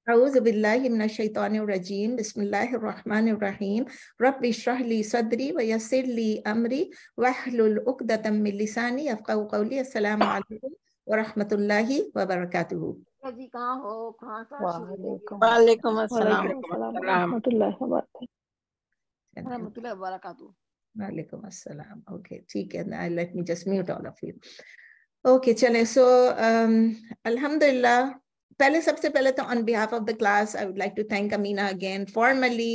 أعوذ بالله من الشيطان الرجيم بسم الله الرحمن الرحيم رب اشرح لي صدري ويسر لي أمري واحلل عقدة من لساني يفقهوا قولي السلام عليكم ورحمة الله وبركاته. جی کہاں ہو، کہاں سے وعلیکم وعلیکم السلام السلام ورحمۃ اللہ وبرکاتہ. رحمۃ اللہ وبرکاتہ. وعلیکم السلام. Okay, ٹھیک ہے. Let me just mute all of you. Okay, چلے. So alhamdulillah, پہلے سب سے پہلے تو on behalf of the class I would like to thank Amina again. Formally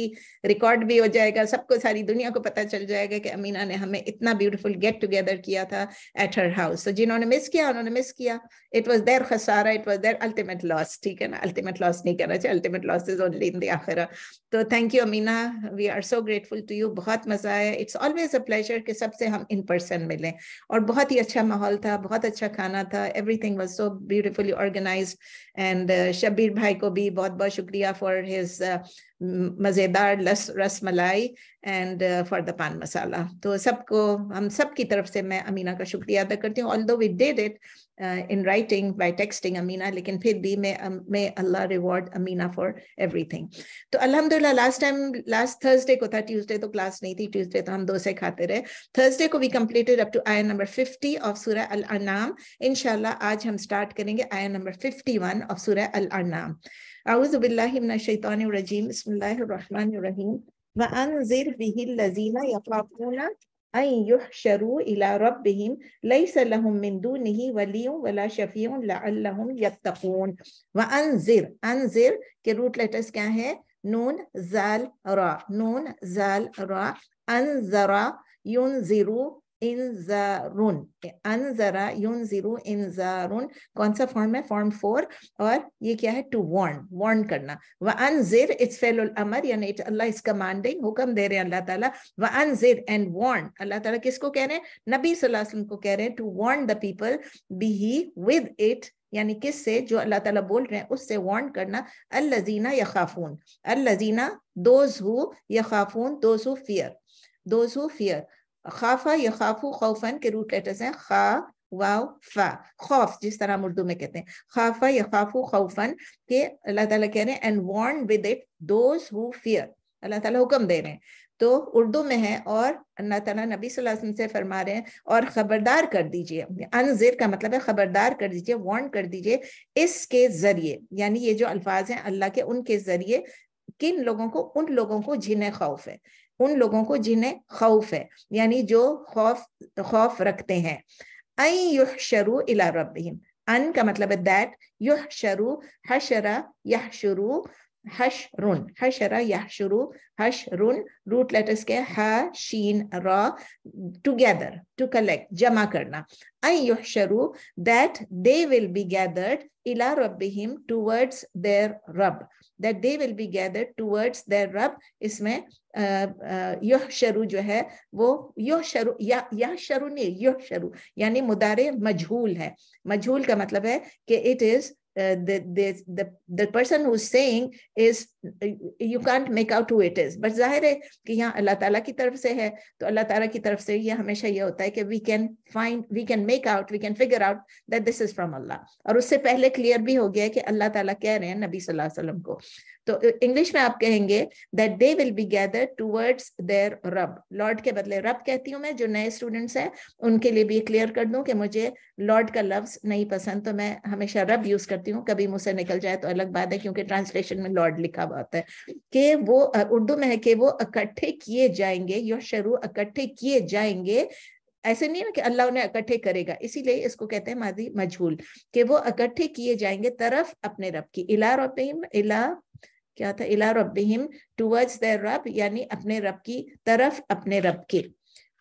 record بھی ہو جائے گا, سب کو, ساری دنیا کو پتہ چل جائے گا کہ امینہ نے ہمیں اتنا بیوٹیفل گیٹ ٹوگیدر کیا تھا at her house. So جنہوں نے مس کیا انہوں نے مس کیا. It was their خسارہ, it was their ultimate loss. ٹھیک ہے نا, ultimate loss نہیں کہنا چاہیے, ultimate loss is only in the آخرہ. تو thank you Amina, we are so grateful to you. بہت مزہ آیا. It's always a pleasure کہ سب سے ہم in person ملیں, اور بہت ہی اچھا ماحول تھا, بہت اچھا کھانا تھا. Everything was so beautifully organized. And Shabbir بھائی کو بھی بہت بہت شکریہ for his مزیدار ras malai and for the پان مسالہ. تو سب کو, ہم سب کی طرف سے میں امینہ کا شکریہ ادا کرتی ہوں. although we did it in writing by texting Amina, لیکن پھر بھی میں اللہ ریوارڈ امینہ for everything. تو الحمدللہ last Thursday کو تھا, Tuesday تو کلاس نہیں تھی, Tuesday تو ہم دوسے کھاتے رہے. Thursday کو we completed up to آیہ number 50 of سورہ الانعام. انشاءاللہ آج ہم سٹارٹ کریں گے آیہ number 51 of سورہ الانعام. اعوذ باللہ من الشیطان الرجیم بسم اللہ الرحمن الرحیم وانذر به الذین یخافون ان یحشروا الی ربهم لیس لهم من دونه ولی ولا شفیع لعلهم یتقون. وانذر, انذر کے روٹ لیٹرز کیا ہے؟ نون زال را, نون زال را. انذر ینذرو انذارون, انذر ینذرو انذارون. کون سا فارم ہے؟ فارم 4. اور یہ کیا ہے؟ ٹو وارن, وارن کرنا. وانذر اٹس فعل الامر, یعنی اللہ از کمانڈنگ, حکم دے رہے ہیں اللہ تعالیٰ. وانذر اینڈ وارن, اللہ تعالیٰ کس کو کہہ رہے ہیں؟ نبی صلی اللہ علیہ وسلم کو کہہ رہے ہیں ٹو وارن دا پیپل به with it, یعنی کس سے؟ جو اللہ تعالیٰ بول رہے ہیں اس سے وارن کرنا. الذین یخافون, الذین those who یخافون, those who fear, those who fear. خافا یخافو خوفن کے روٹ لیٹرز ہیں خا واو فا. خوف جس طرح ہم اردو میں کہتے ہیں خافا یخافو خوفن, کہ اللہ تعالیٰ کہہ رہے ہیں and warn with it those who fear. اللہ تعالیٰ حکم دے رہے ہیں تو اردو میں ہے, اور اللہ تعالیٰ نبی صلی اللہ علیہ وسلم سے فرما رہے ہیں اور خبردار کر دیجئے. انذر کا مطلب ہے خبردار کر دیجئے, وارن کر دیجئے اس کے ذریعے, یعنی یہ جو الفاظ ہیں اللہ کے, ان کے ذریعے. کن لوگوں کو؟ ان لوگوں کو جنہیں خوف ہے, ان لوگوں کو جنہیں خوف ہے, یعنی جو خوف رکھتے ہیں. ان یحشروا الی ربہم, ان کا مطلب ہے دیٹ, یحشروا حشر یحشروا حشرن, حشر یحشروا حشرن. روٹ لیٹرز کے ہا شین را, ٹوگیدر, ٹو کلیکٹ, جمع کرنا. ان یحشروا that they will be gathered الی ربہم towards their رب, that they will be gathered towards their رب. اس میں یحشرو جو ہے وہ یحشرو, یحشرو نہیں, یحشرو یعنی مضارع مجہول ہے. مجہول کا مطلب ہے کہ it is the person who is saying is you can't make out who it is, but ظاہر ہے کہ یہاں اللہ تعالیٰ کی طرف سے ہے, تو اللہ تعالیٰ کی طرف سے یہ ہمیشہ یہ ہوتا ہے کہ we can make out, we can figure out that this is from Allah. اور اس سے پہلے کلیئر بھی ہو گیا کہ اللہ تعالیٰ کہہ رہے ہیں نبی صلی اللہ علیہ وسلم کو. تو انگلش میں آپ کہیں گے that they will be gathered towards their رب. لارڈ کے بدلے رب کہتی ہوں میں. جو نئے اسٹوڈنٹس ہیں ان کے لیے بھی کلیئر کر دوں کہ مجھے لارڈ کا لفظ نہیں پسند, تو میں ہمیشہ رب یوز کرتی ہوں. کبھی مجھ سے نکل جائے تو الگ بات ہے, کیونکہ ٹرانسلیشن میں لارڈ لکھا ہوا ہوتا ہے. کہ وہ اردو میں ہے کہ وہ اکٹھے کیے جائیں گے, یحشروا اکٹھے کیے جائیں گے. ایسے نہیں ہے کہ اللہ انہیں اکٹھے کرے گا, اسی لیے اس کو کہتے ہیں ماضی مجہول, کہ وہ اکٹھے کیے جائیں گے طرف اپنے رب کی. الی ربہم, الی کیا تھا؟ الی ربہم ٹوورڈز دیئر رب, یعنی اپنے رب کی طرف اپنے رب کے.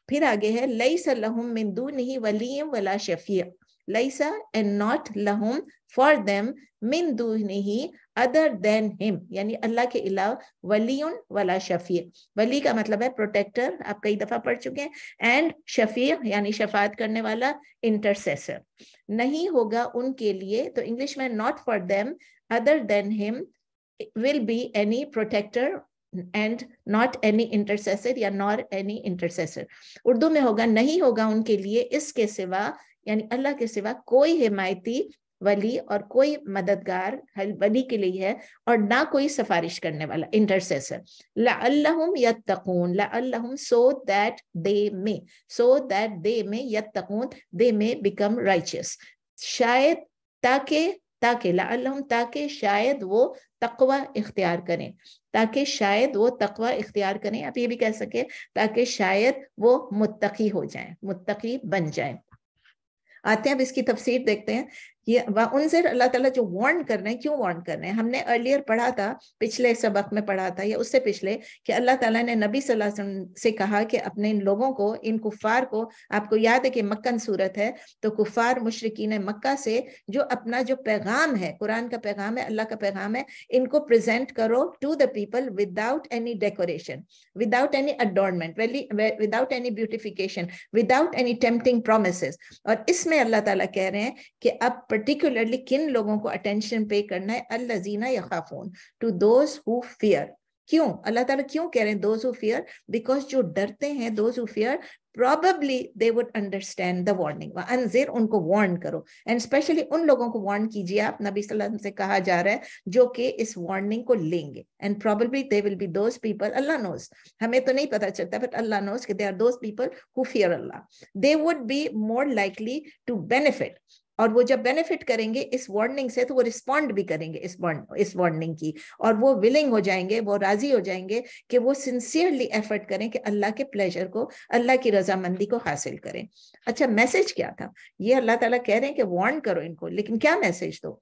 پھر آگے ہے لیس لہم من دونہ ولی ولا شفیع. لیس and not لہم for them من دونہ other than him, یعنی اللہ کے علاوہ ولی ولا شفیع. ولی کا مطلب ہے پروٹیکٹر, آپ کئی دفعہ پڑھ چکے ہیں, اینڈ شفیع یعنی شفاعت کرنے والا, انٹرسیسر. نہیں ہوگا ان کے لیے, تو انگلش میں not for them other than him will be any protector and not any intercessor یا nor any intercessor. اردو میں ہوگا نہیں ہوگا ان کے لیے اس کے سوا, یعنی اللہ کے سوا کوئی حمایتی, वली और कोई मददगार वली के लिए है और ना कोई सिफारिश करने वाला इंटरसेसर. लअल्लहुम यत्तकून, लअल्लहुम so that they may यत्तकून, they may become righteous. शायद ताकि लअल्लहुम ताकि शायद वो तकवा इख्तियार करें, ताकि शायद वो तकवा इख्तियार करें. आप ये भी कह सके ताकि शायद वो मुत्तकी हो जाएं, मुत्तकी बन जाएं. आते हैं अब इसकी तफसीर देखते हैं. ये वाउनज़िर, अल्लाह ताला जो वार्न कर रहे हैं, क्यों वार्न कर रहे हैं? हमने अर्लियर पढ़ा था, पिछले सबक में पढ़ा था या उससे पिछले, कि अल्लाह ताला ने नबी सल्लल्लाहु अलैहि वसल्लम से कहा कि अपने इन लोगों को, इन कुफार को, आपको याद है कि मक्कन सूरत है, तो कुफार मुशरिकीन मक्का से जो अपना जो पैगाम है, कुरान का पैगाम है, अल्लाह का पैगाम है, इनको प्रेजेंट करो to the people without any decoration, without any adornment, without any beautification, without any tempting promises. और इसमें अल्लाह ताला कह रहे हैं कि अब पर्टिकुलरली किन लोगों को अटेंशन पे करना है? अल्लज़ीना यखाफून, टू दोज हु फियर. क्यों अल्लाह ताला क्यों कह रहे हैं दोज हु फियर? बिकॉज जो डरते हैं, those who fear, probably they would understand the warning. वअंज़िर, उनको वार्न करो, एंड स्पेशली उन लोगों को वार्न कीजिए आप, नबी सल्लल्लाहु अलैहि वसल्लम से कहा जा रहा है, जो कि इस वार्निंग को लेंगे. And probably they will be those people, Allah knows, हमें तो नहीं पता चलता, but Allah knows कि they are those people who fear Allah. They would be more likely to benefit. और वो जब बेनिफिट करेंगे इस वार्निंग से, तो वो रिस्पॉन्ड भी करेंगे इस वार्निंग की, और वो विलिंग हो जाएंगे, वो राजी हो जाएंगे कि वो सिंसियरली एफर्ट करें कि अल्लाह के प्लेजर को, अल्लाह की रजामंदी को हासिल करें. अच्छा, मैसेज क्या था? ये अल्लाह ताला कह रहे हैं कि वार्न करो इनको, लेकिन क्या मैसेज दो?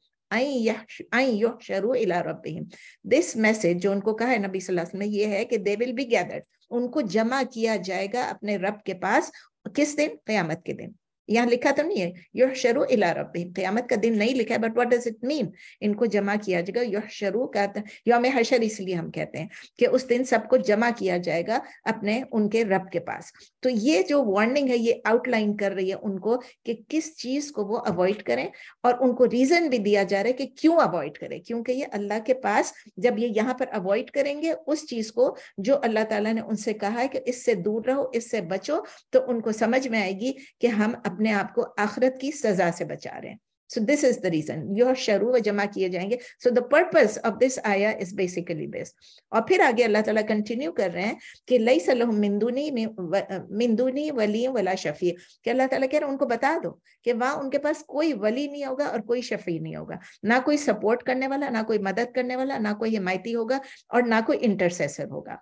दिस मैसेज जो उनको कहा है नबी सल्लल्लाहु अलैहि वसल्लम ने, ये है कि दे विल बी गैदर्ड, उनको जमा किया जाएगा अपने रब के पास. किस दिन? क़यामत के दिन. यहाँ लिखा तो नहीं है युहशरू इला रब्बिहिम, क़यामत का दिन नहीं लिखा है, but what does it mean? इनको जमा किया जाएगा. युहशरू का यौम हशर इसलिए हम कहते हैं कि उस दिन सबको जमा किया जाएगा अपने उनके रब के पास. तो ये जो वार्निंग है, ये आउटलाइन कर रही है उनको कि किस चीज को वो अवॉइड करें, और उनको रीजन भी दिया जा रहा है कि क्यों अवॉइड करें. क्योंकि ये अल्लाह के पास जब ये यहाँ पर अवॉइड करेंगे उस चीज को जो अल्लाह ताला ने उनसे कहा है कि इससे दूर रहो, इससे बचो, तो उनको समझ में आएगी कि हम अपने आप को आखिरत की सजा से बचा रहे हैं. So this is the reason. युहशरू व जमा किए जाएंगे. So the purpose of this ayah is basically this. और फिर आगे अल्लाह ताला कंटिन्यू कर रहे हैं कि लैसा लहुम मिन दूनी वली वला शफी, कि अल्लाह ताला कह रहे हैं उनको बता दो कि वहाँ उनके पास कोई वली नहीं होगा और कोई शफी नहीं होगा, ना कोई सपोर्ट करने वाला, ना कोई मदद करने वाला, ना कोई हिमायती होगा, और ना कोई इंटरसेसर होगा.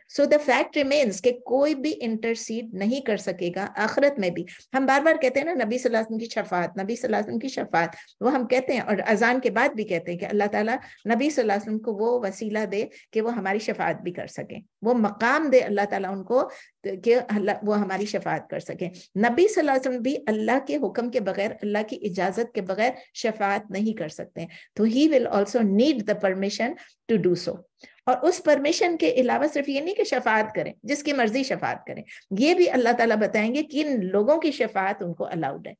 So the fact remains कि कोई भी इंटरसीड नहीं कर सकेगा आखिरत में भी. हम बार बार कहते हैं ना नबी सल्लल्लाहु अलैहि वसल्लम की शफाअत, नबी सल्लल्लाहु अलैहि वसल्लम की शफाअत, वो हम कहते हैं, और अजान के बाद भी कहते हैं कि अल्लाह ताला नबी सल्लल्लाहु अलैहि वसल्लम को वो वसीला दे कि वो हमारी शफाअत भी कर सकें, वो मकाम दे अल्लाह ताला उनको कि वो हमारी शफाअत कर सकें. नबी सल्लल्लाहु अलैहि वसल्लम भी अल्लाह के हुक्म के बगैर, अल्लाह की इजाजत के बगैर शफाअत नहीं कर सकते, तो he will also need the permission to do so. और उस परमिशन के अलावा सिर्फ ये नहीं कि शफाअत करें, जिसकी मर्जी शफाअत करें, ये भी अल्लाह ताला बताएंगे कि इन लोगों की शफाअत उनको अलाउड है.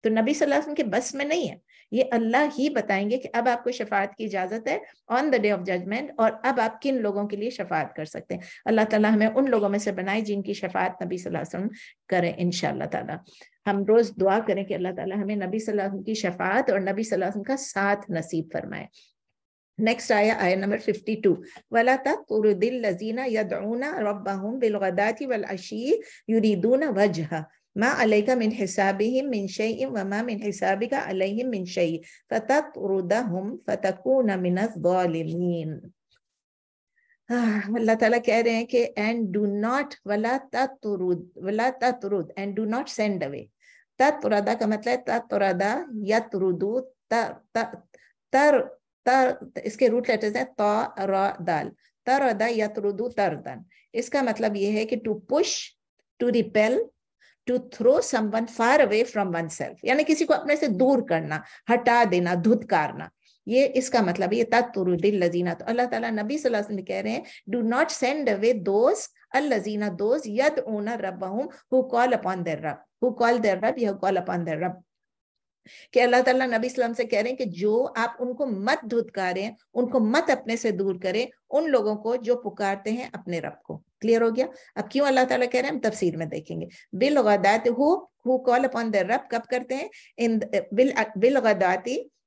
तो नबी सल्लल्लाहु अलैहि वसल्लम के बस में नहीं है, ये अल्लाह ही बताएंगे कि अब आपको शफाअत की इजाजत है on the day of judgement, और अब आप किन लोगों के लिए शफाअत कर सकते हैं. अल्लाह ताला हमें उन लोगों में से बनाए जिनकी शफाअत नबी सल्लल्लाहु अलैहि वसल्लम करें इंशाअल्लाह ताला. हम रोज दुआ करें कि अल्लाह ताला हमें नबी सल्लल्लाहु अलैहि वसल्लम की शफाअत और नबी सल्लल्लाहु अलैहि वसल्लम का साथ नसीब फरमाए. नेक्स्ट आया नंबर 52. वला तत्रुदिल लजीना यदऊना रब्बहुम बिलगदाति वल अशी युरीदूना वजहा मा अलैका मिन हिसाबिहिम मिन शैइन व मा मिन हिसाबिका अलैहिम मिन शै फतत्रुदहुम फतकूना मिनज़ ज़ालिमीन. अल्लाह ताला कह रहे हैं कि एंड डू नॉट वला तत्रुद and do not send away. तत्रुदा का मतलब है तत्रुदा यत्रुदु तर इसके रूट लेटर्स हैं ता रा दाल. तरदा यत्रुदु तरदन, इसका मतलब ये है कि to push, to repel, to throw someone far away from oneself, यानी किसी को अपने से दूर करना, हटा देना, धुतकारना, ये इसका मतलब ये तत्रुदिल लजीना. तो अल्लाह ताला नबी सल्लल्लाहु अलैहि वसल्लम कह रहे हैं do not send away those अल्लजीना, दोस यदऊना रब्बहुम हु कॉल अपॉन देयर रब, हु कॉल देयर रब, यू कॉल अपॉन देयर रब. کہ अल्लाह ताला नबी सल्लम से कह रहे हैं कि जो आप उनको मत धुतकारें, उनको मत अपने से दूर करें, उन लोगों को जो पुकारते हैं अपने रब को। क्लियर हो गया? अब क्यों अल्लाह ताला कह रहे हैं हम तफसीर में देखेंगे। बिलगदात हु कॉल अपॉन देयर रब, कब करते हैं? इन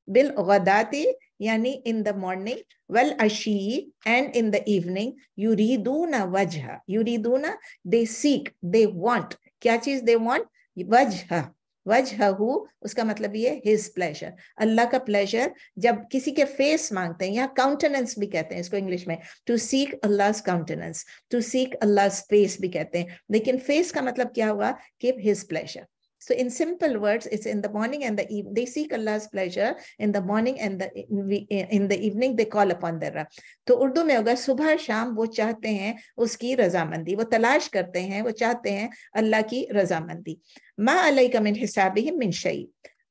बिलगदाती यानी इन द मॉर्निंग, वल अशी एंड इन द इवनिंग, युरीदूना वजह, युरीदूना दे सीक, दे वांट, क्या चीज दे वांट? वजह, वजहहू उसका मतलब ये हिज प्लेजर, अल्लाह का प्लेजर। जब किसी के फेस मांगते हैं, यहाँ काउंटेनेंस भी कहते हैं इसको इंग्लिश में, टू सीक अल्लाह's काउंटेनेंस, टू सीक अल्लाह's फेस भी कहते हैं, लेकिन फेस का मतलब क्या हुआ? कि his pleasure. So in simple words, it's in the morning and the evening. They seek Allah's pleasure in the morning and in the evening they call upon their Rabb. तो उर्दू में होगा सुबह शाम वो चाहते हैं उसकी रजामंदी, वो तलाश करते हैं, वो चाहते हैं अल्लाह की रजामंदी। मा अलैका मिन हिसाबिहिम मिन शै,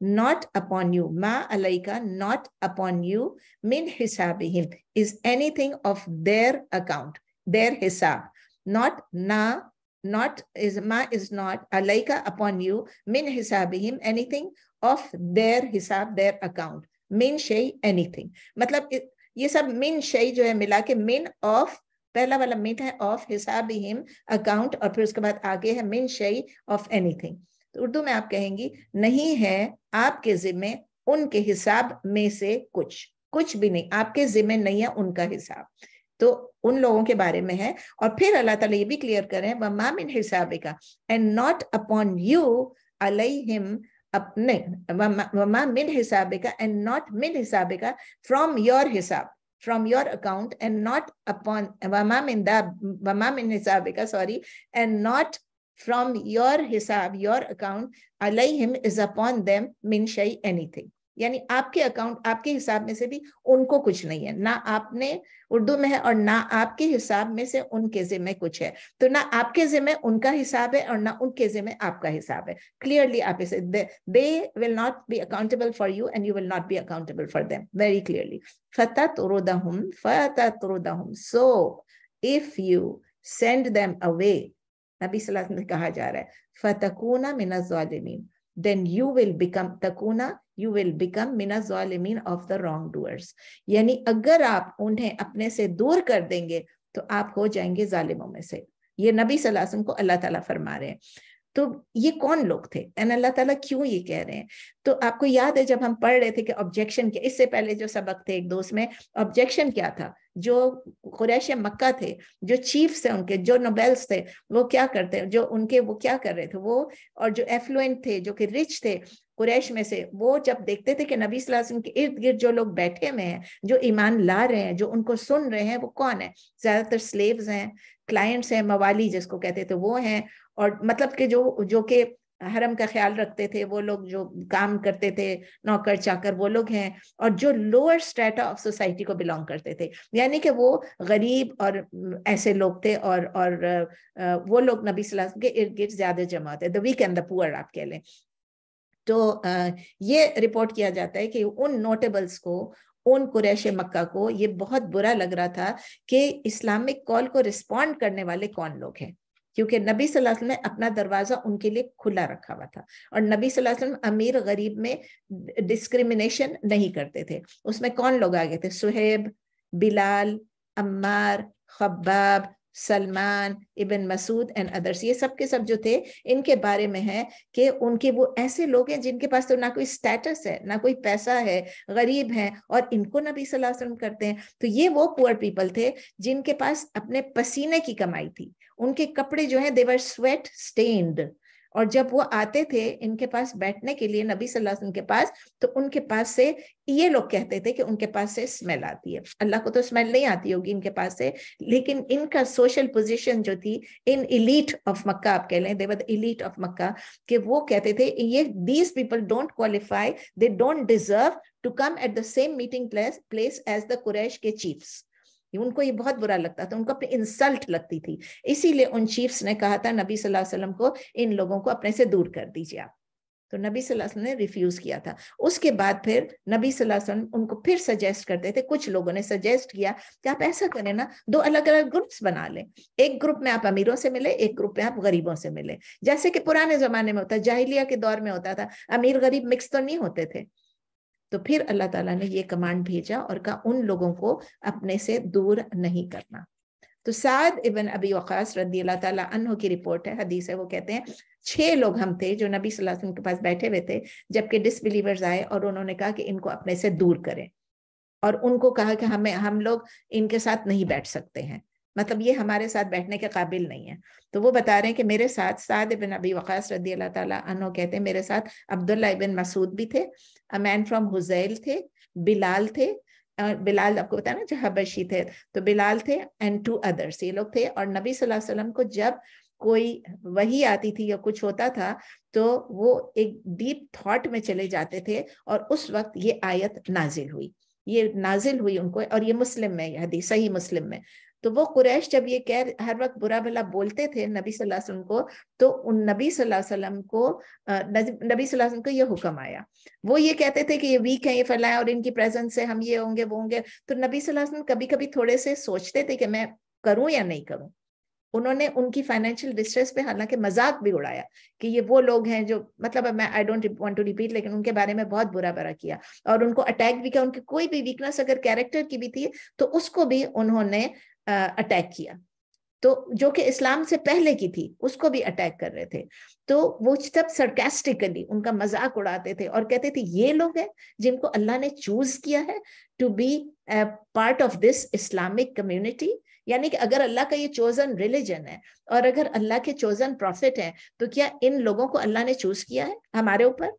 not upon you, ma alayka, not upon you, min hisabihim is anything of their account, their hisab, not na, not is ma is not, alayka upon you, min hisabihim anything of their hisab, their account, min shay anything, मतलब ये सब min shay जो है मिला के min of, पहला वाला min है of hisabihim account, और फिर उसके बाद आगे है min shay of anything। तो उर्दू में आप कहेंगी नहीं है आपके जिम्मे उनके हिसाब में से कुछ, कुछ भी नहीं, आपके जिम्मे नहीं है उनका हिसाब, तो उन लोगों के बारे में है। और फिर अल्लाह ताला ये भी क्लियर करें, वमा मिन हिसाबिका, एंड नॉट अपॉन यू अलैहिम, अपने वमा मिन हिसाबिका एंड नॉट मिन हिसाबिका, फ्रॉम योर हिसाब, from your account, and not upon वमा मिन हिसाबिका, sorry, and not from your hisab, your account, alayhim is upon them min shay anything, यानी आपके अकाउंट, आपके हिसाब में से भी उनको कुछ नहीं है, ना आपने उर्दू में है और ना आपके हिसाब में से उनके जिम्मे कुछ है, तो ना आपके जिम्मे उनका हिसाब है और ना उनके जिम्मे आपका हिसाब है। क्लियरली आप इसे, they will not be accountable for you and you will not be accountable for them, very clearly। फततरुदहुम, so if you send them away, नबी सल्लल्लाहु अलैहि वसल्लम से कहा जा रहा है फतकूना मिनज़ ज़ालिमीन, then you will become takuna, you will become मिनज़ ज़ालिमीन of the wrongdoers, यानी अगर आप उन्हें अपने से दूर कर देंगे तो आप हो जाएंगे जालिमों में से। ये नबी सल्लल्लाहु अलैहि वसल्लम को अल्लाह ताला फरमा रहे हैं। तो ये कौन लोग थे एंड अल्लाह ताला क्यों ये कह रहे हैं? तो आपको याद है जब हम पढ़ रहे थे कि ऑब्जेक्शन क्या, इससे पहले जो सबक थे एक दोस्त में, ऑब्जेक्शन क्या था? जो कुरैश मक्का थे, जो चीफ्स थे उनके, जो नोबेल्स थे, वो क्या करते हैं, जो उनके वो क्या कर रहे थे वो, और जो एफ्लुएंट थे, जो कि रिच थे कुरैश में से, वो जब देखते थे कि नबी सल्लल्लाहु अलैहि वसल्लम के इर्द गिर्द जो लोग बैठे हुए हैं, जो ईमान ला रहे हैं, जो उनको सुन रहे हैं, वो कौन है? ज्यादातर स्लेव्स हैं, क्लाइंट्स हैं, मवाली जिसको कहते थे वो हैं, और मतलब कि जो कि हरम का ख्याल रखते थे वो लोग, जो काम करते थे नौकर चाकर वो लोग हैं, और जो लोअर स्ट्रेटा ऑफ सोसाइटी को बिलोंग करते थे, यानी कि वो गरीब और ऐसे लोग थे, और वो लोग नबी सल्लल्लाहु अलैहि वसल्लम के इर्द गिर्द ज्यादा जमा होते, the weak and the poor आप कह लें। तो ये रिपोर्ट किया जाता है कि उन नोटेबल्स को, उन कुरैश मक्का को ये बहुत बुरा लग रहा था कि इस्लामिक कॉल को रिस्पॉन्ड करने वाले कौन लोग हैं, क्योंकि नबी सल्लल्लाहु अलैहि वसल्लम ने अपना दरवाजा उनके लिए खुला रखा हुआ था, और नबी सल्लल्लाहु अलैहि वसल्लम अमीर गरीब में डिस्क्रिमिनेशन नहीं करते थे। उसमें कौन लोग आ गए थे? Suhaib, Bilal, Ammar, Khabbab, Salman, ibn Masood and others, ये सब के सब जो थे, इनके बारे में है कि उनके वो ऐसे लोग हैं जिनके पास तो ना कोई स्टेटस है, ना कोई पैसा है, गरीब हैं, और इनको नबी सल्लल्लाहु अलैहि वसल्लम करते हैं। तो ये वो पुअर पीपल थे जिनके पास अपने पसीने की कमाई थी, उनके कपड़े जो हैं दे वर स्वेट स्टेन्ड, और जब वो आते थे इनके पास बैठने के लिए नबी सल्लल्लाहु अलैहि वसल्लम के पास, तो उनके पास से ये लोग कहते थे कि उनके पास से स्मेल आती है। अल्लाह को तो स्मेल नहीं आती होगी इनके पास से, लेकिन इनका सोशल पोजीशन जो थी इन इलीट ऑफ मक्का, आप कह लें, they were the elite of Mecca, कि वो कहते थे ये these people don't qualify, they don't deserve to come at the same meeting place as the Quraish के चीफ्स। उनको ये बहुत बुरा लगता था, उनको अपनी इंसल्ट लगती थी, इसीलिए उन चीफ्स ने कहा था नबी सल्लल्लाहु अलैहि वसल्लम को इन लोगों को अपने से दूर कर दीजिए आप। تو نبی صلی اللہ علیہ وسلم نے ریفیوز کیا تھا. اس کے بعد پھر نبی صلی اللہ علیہ وسلم ان کو پھر سجیسٹ کرتے تھے. کچھ لوگوں نے سجیسٹ کیا کہ آپ ایسا کریں نا, 2 الگ الگ گروپس بنا لیں. ایک گروپ میں آپ امیروں سے ملے, ایک گروپ میں آپ غریبوں سے ملے, جیسے کہ پرانے زمانے میں ہوتا, جاہلیہ کے دور میں ہوتا تھا, امیر غریب مکس تو نہیں ہوتے تھے. تو پھر اللہ تعالیٰ نے یہ کمانڈ بھیجا اور کہا ان لوگوں کو اپنے سے دور نہیں کرنا. تو سعد ابن ابی وقاص رضی اللہ تعالیٰ عنہ کی رپورٹ ہے, حدیث ہے, وہ کہتے ہیں 6 لوگ ہم تھے جو نبی صلی اللہ علیہ وسلم کے پاس بیٹھے ہوئے تھے جبکہ ڈس بلیورز آئے, اور انہوں نے کہا کہ ان کو اپنے سے دور کریں, اور ان کو کہا کہ ہم لوگ ان کے ساتھ نہیں بیٹھ سکتے ہیں, مطلب یہ ہمارے ساتھ بیٹھنے کے قابل نہیں ہے. تو وہ بتا رہے ہیں کہ میرے ساتھ سعد ابن ابی وقاص رضی اللہ تعالیٰ عنہ کہتے ہیں میرے ساتھ عبداللہ ابن مسعود بھی تھے, a man from حذیل تھے, بلال تھے, بلال آپ کو بتایا نا جو حبشی تھے, تو بلال تھے, and 2 others, یہ لوگ تھے. اور نبی صلی اللہ علیہ وسلم کو جب کوئی وحی آتی تھی یا کچھ ہوتا تھا تو وہ ایک ڈیپ تھاٹ میں چلے جاتے تھے, اور اس وقت یہ آیت نازل ہوئی ان کو, اور یہ مسلم میں, یہ حدیث صحیح مسلم میں. تو وہ قریش جب یہ ہر وقت برا بھلا بولتے تھے نبی صلی اللہ علیہ وسلم کو, تو ان نبی صلی اللہ علیہ وسلم کو یہ حکم آیا. وہ یہ کہتے تھے کہ یہ ویک ہیں, یہ فلاں, اور ان کی پریزنس سے ہم یہ ہوں گے وہ ہوں گے. تو نبی صلی اللہ علیہ وسلم کبھی کبھی تھوڑے سے سوچتے تھے کہ میں کروں یا نہیں کروں. انہوں نے ان کی فائنینشیل ڈسٹریس پہ حالانکہ مذاق بھی اڑایا کہ یہ وہ لوگ ہیں جو, مطلب میں I don't want to repeat, لیکن ان کے بارے میں بہت برا کیا, اور ان کو اٹیک بھی کیا. ان کی کوئی بھی ویکنس اگر کیریکٹر کی بھی تھی تو اس کو بھی انہوں نے اٹیک کیا, تو جو کہ اسلام سے پہلے کی تھی اس کو بھی اٹیک کر رہے تھے. تو وہ سب سرکاسٹیکلی ان کا مذاق اڑاتے تھے اور کہتے تھے یہ لوگ ہیں جن کو اللہ نے چوز کیا ہے to be part of this Islamic community. یعنی کہ اگر اللہ کا یہ چوزن ریلیجن ہے اور اگر اللہ کے چوزن پروفٹ ہیں, تو کیا ان لوگوں کو اللہ نے چوز کیا ہے ہمارے اوپر؟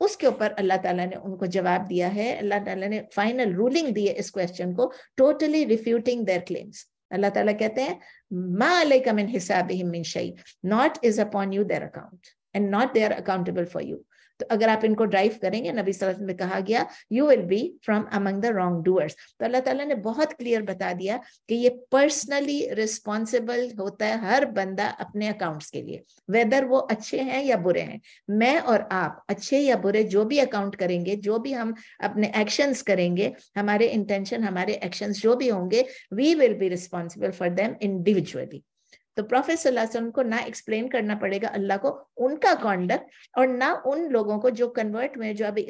اس کے اوپر اللہ تعالیٰ نے ان کو جواب دیا ہے. اللہ تعالیٰ نے فائنل رولنگ دی ہے اس کویسچن کو, ٹوٹلی ریفیوٹنگ دیئر کلیمز. اللہ تعالیٰ کہتے ہیں ما علیک من حسابہم من شیء, not is upon you their account and not they are accountable for you. تو اگر آپ ان کو ڈرائیو کریں گے, نبی صلی اللہ علیہ وسلم نے کہا گیا you will be from among the wrong doers. تو اللہ تعالیٰ نے بہت کلیئر بتا دیا کہ یہ پرسنلی رسپانسبل ہوتا ہے ہر بندہ اپنے اکاؤنٹس کے لیے, ویدر وہ اچھے ہیں یا برے ہیں. میں اور آپ اچھے یا برے جو بھی اکاؤنٹ کریں گے, جو بھی ہم اپنے ایکشنز کریں گے, ہمارے انٹینشن ہمارے ایکشنز جو بھی ہوں گے, we will be responsible for them individually. تو پروفیٹ صلی اللہ علیہ وسلم کو نہ ایکسپلین کرنا پڑے گا اللہ کو ان کا کانڈکٹ, اور نہ ان لوگوں کو جو کنورٹ ہوئے, جو ابھی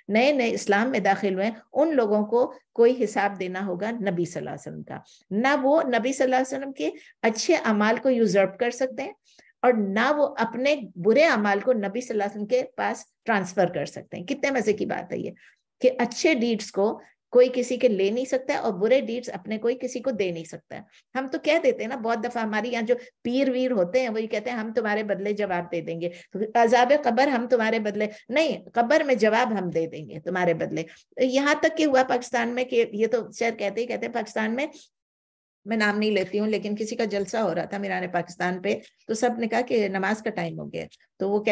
نئے اسلام میں داخل ہوئے, ان لوگوں کو کوئی حساب دینا ہوگا نبی صلی اللہ علیہ وسلم کا. نہ وہ نبی صلی اللہ علیہ وسلم کے اچھے اعمال کو یوزرپ کر سکتے ہیں, اور نہ وہ اپنے برے اعمال کو نبی صلی اللہ علیہ وسلم کے پاس ٹرانسفر کر سکتے ہیں. کتنے مزے کی بات ہے یہ کہ اچھے ڈیڈز کو کوئی کسی کے لے نہیں سکتا ہے, اور برے ڈیڈز اپنے کوئی کسی کو دے نہیں سکتا ہے. ہم تو کہہ دیتے ہیں نا بہت دفعہ, ہمارے یہاں جو پیر ویر ہوتے ہیں وہی کہتے ہیں ہم تمہارے بدلے جواب دے دیں گے, عذاب قبر ہم تمہارے بدلے نہیں, قبر میں جواب ہم دے دیں گے تمہارے بدلے. یہاں تک کہ ہوا پاکستان میں کہ یہ تو شاید کہتے ہیں پاکستان میں نام نہیں لیتی ہوں, لیکن کسی کا جلسہ ہو رہا تھا میران پاکستان پہ, تو سب نے کہا کہ نماز کا ٹائم ہو گیا. تو وہ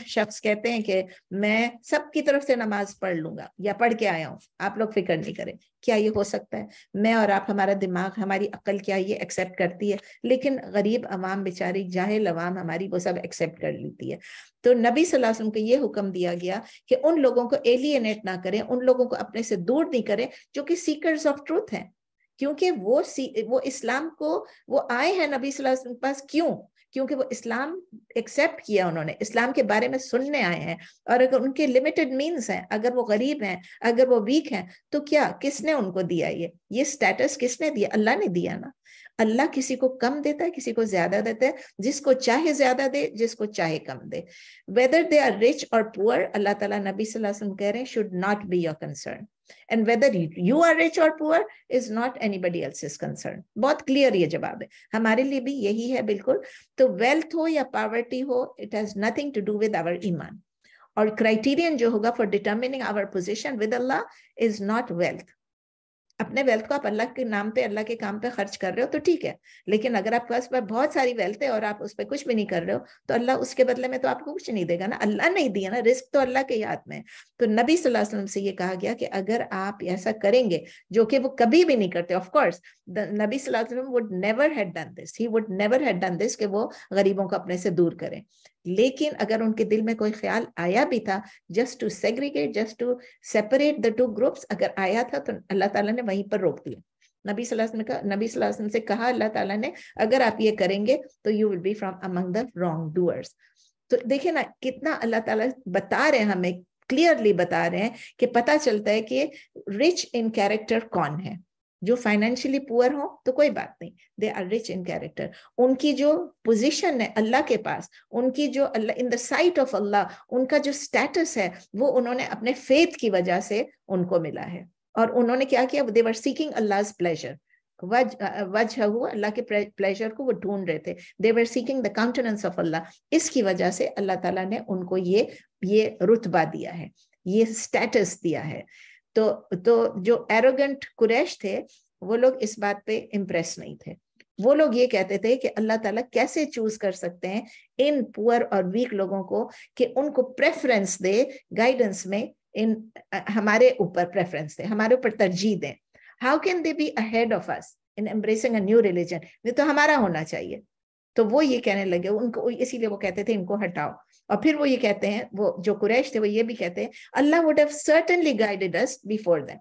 شخص کہتے ہیں کہ میں سب کی طرف سے نماز پڑھ لوں گا یا پڑھ کے آیا ہوں, آپ لوگ فکر نہیں کریں. کیا یہ ہو سکتا ہے؟ میں اور آپ, ہمارا دماغ, ہماری عقل کیا یہ ایکسیپٹ کرتی ہے؟ لیکن غریب عوام بیچاری, جاہل عوام ہماری, وہ سب ایکسیپٹ کر لیتی ہے. تو نبی صلی اللہ علیہ وسلم کو یہ حکم دیا گیا کہ ان لوگوں کو ایلینیٹ نہ کریں, ان لوگوں کو اپنے سے دور نہیں کریں جو کہ سیکرز آف ٹروتھ ہیں, کیونکہ وہ اسلام کو وہ آئے ہیں نبی صلی اللہ علیہ وسلم کے پاس. کیونکہ وہ اسلام ایکسیپٹ کیا, انہوں نے اسلام کے بارے میں سننے آئے ہیں, اور اگر ان کے لمیٹڈ مینز ہیں, اگر وہ غریب ہیں, اگر وہ ویک ہیں, تو کیا کس نے ان کو دیا یہ سٹیٹس کس نے دیا؟ اللہ نے دیا نا. اللہ کسی کو کم دیتا ہے, کسی کو زیادہ دیتا ہے, جس کو چاہے زیادہ دے, جس کو چاہے کم دے. whether they are rich or poor, اللہ تعالیٰ نبی صلی اللہ علیہ وسلم کہہ رہے ہیں should not be your concern. And whether you are rich or poor is not anybody else's concern. بہت کلیئر یہ جواب ہے, ہمارے لیے بھی یہی ہے بالکل. تو ویلتھ ہو یا poverty who, it has nothing to do with our ایمان. اور کرائٹیرین جو ہوگا for determining our position with Allah is not wealth. اپنے ویلتھ کو آپ اللہ کے نام پہ, اللہ کے کام پہ خرچ کر رہے ہو تو ٹھیک ہے, لیکن اگر آپ کے پاس بہت ساری ویلتھ ہے اور آپ اس پہ کچھ بھی نہیں کر رہے ہو, تو اللہ اس کے بدلے میں تو آپ کو کچھ نہیں دے گا نا. اللہ نہیں دیا نا, رزق تو اللہ کے ہاتھ میں. تو نبی صلی اللہ علیہ وسلم سے یہ کہا گیا کہ اگر آپ ایسا کریں گے, جو کہ وہ کبھی بھی نہیں کرتے, آف کورس نبی صلی اللہ علیہ وسلم would never had done this, he would never had done this, کہ وہ غریبوں کو اپنے سے دور کریں. لیکن اگر ان کے دل میں کوئی خیال آیا بھی تھا just to segregate, just to separate the two groups, اگر آیا تھا تو اللہ تعالیٰ نے وہیں پر روک دیا. نبی صلی اللہ علیہ وسلم سے کہا اللہ تعالیٰ نے اگر آپ یہ کریں گے تو you will be from among the wrong doers. تو دیکھیں نا کتنا اللہ تعالیٰ بتا رہے ہیں ہمیں, کلیئرلی بتا رہے ہیں کہ پتہ چلتا ہے کہ رچ ان کیریکٹر کون ہے. جو فائنینشلی پور ہوں تو کوئی بات نہیں, they are rich in character. ان کی جو پوزیشن ہے اللہ کے پاس, ان کی جو اللہ ان دا سائٹ آف اللہ, ان کا جو سٹیٹس ہے وہ انہوں نے اپنے فیتھ کی وجہ سے ان کو ملا ہے. اور انہوں نے کیا کیا, دے ور سیکنگ Allah's pleasure, وجہ ہوا اللہ کے پلیجر کو وہ ڈھونڈ رہے تھے. they were seeking the countenance of Allah. اس کی وجہ سے اللہ تعالیٰ نے ان کو یہ رتبہ دیا ہے, یہ سٹیٹس دیا ہے. تو جو ایروگنٹ قریش تھے وہ لوگ اس بات پہ امپریس نہیں تھے. وہ لوگ یہ کہتے تھے کہ اللہ تعالیٰ کیسے چوز کر سکتے ہیں ان پور اور ویک لوگوں کو کہ ان کو پریفرنس دے گائیڈنس میں, ان ہمارے اوپر پریفرنس دے, ہمارے اوپر ترجیح دیں. How can they be ahead of us in embracing a new religion? یہ تو ہمارا ہونا چاہیے. تو وہ یہ کہنے لگے ان کو, اسی لیے وہ کہتے تھے ان کو ہٹاؤ. اور پھر وہ یہ کہتے ہیں, وہ جو قریش تھے وہ یہ بھی کہتے ہیں اللہ would have certainly guided us before them.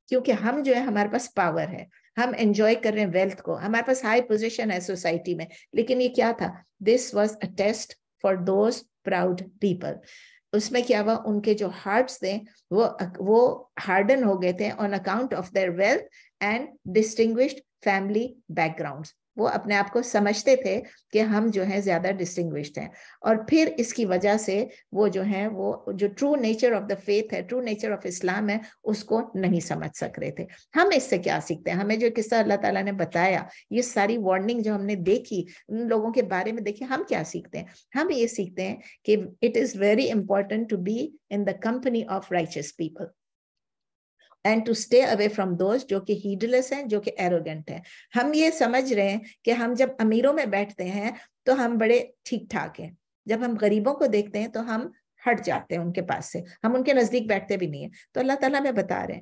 کیونکہ ہم جو ہے ہمارے پاس پاور ہے, ہم انجوائے کر رہے ہیں ویلتھ کو, ہمارے پاس ہائی پوزیشن ہے سوسائٹی میں. لیکن یہ کیا تھا, this was a test for those proud people. اس میں کیا ہوا, ان کے جو ہارٹس تھے وہ ہارڈن ہو گئے تھے on account of their wealth and distinguished family backgrounds. وہ اپنے آپ کو سمجھتے تھے کہ ہم جو ہیں زیادہ ڈسٹنگوشڈ ہیں, اور پھر اس کی وجہ سے وہ جو ہیں وہ جو true nature of the faith ہے, ٹرو نیچر آف اسلام ہے, اس کو نہیں سمجھ سک رہے تھے. ہم اس سے کیا سیکھتے ہیں, ہمیں جو قصہ اللہ تعالیٰ نے بتایا, یہ ساری وارننگ جو ہم نے دیکھی, ان لوگوں کے بارے میں دیکھی, ہم کیا سیکھتے ہیں؟ ہم یہ سیکھتے ہیں کہ it is very important to be in the company of righteous people and to stay away from those جو کہ heedless ہیں, جو کہ arrogant ہیں. ہم یہ سمجھ رہے ہیں کہ ہم جب امیروں میں بیٹھتے ہیں تو ہم بڑے ٹھیک ٹھاک ہیں, جب ہم غریبوں کو دیکھتے ہیں تو ہم ہٹ جاتے ہیں ان کے پاس سے, ہم ان کے نزدیک بیٹھتے بھی نہیں ہیں. تو اللہ تعالیٰ میں بتا رہے ہیں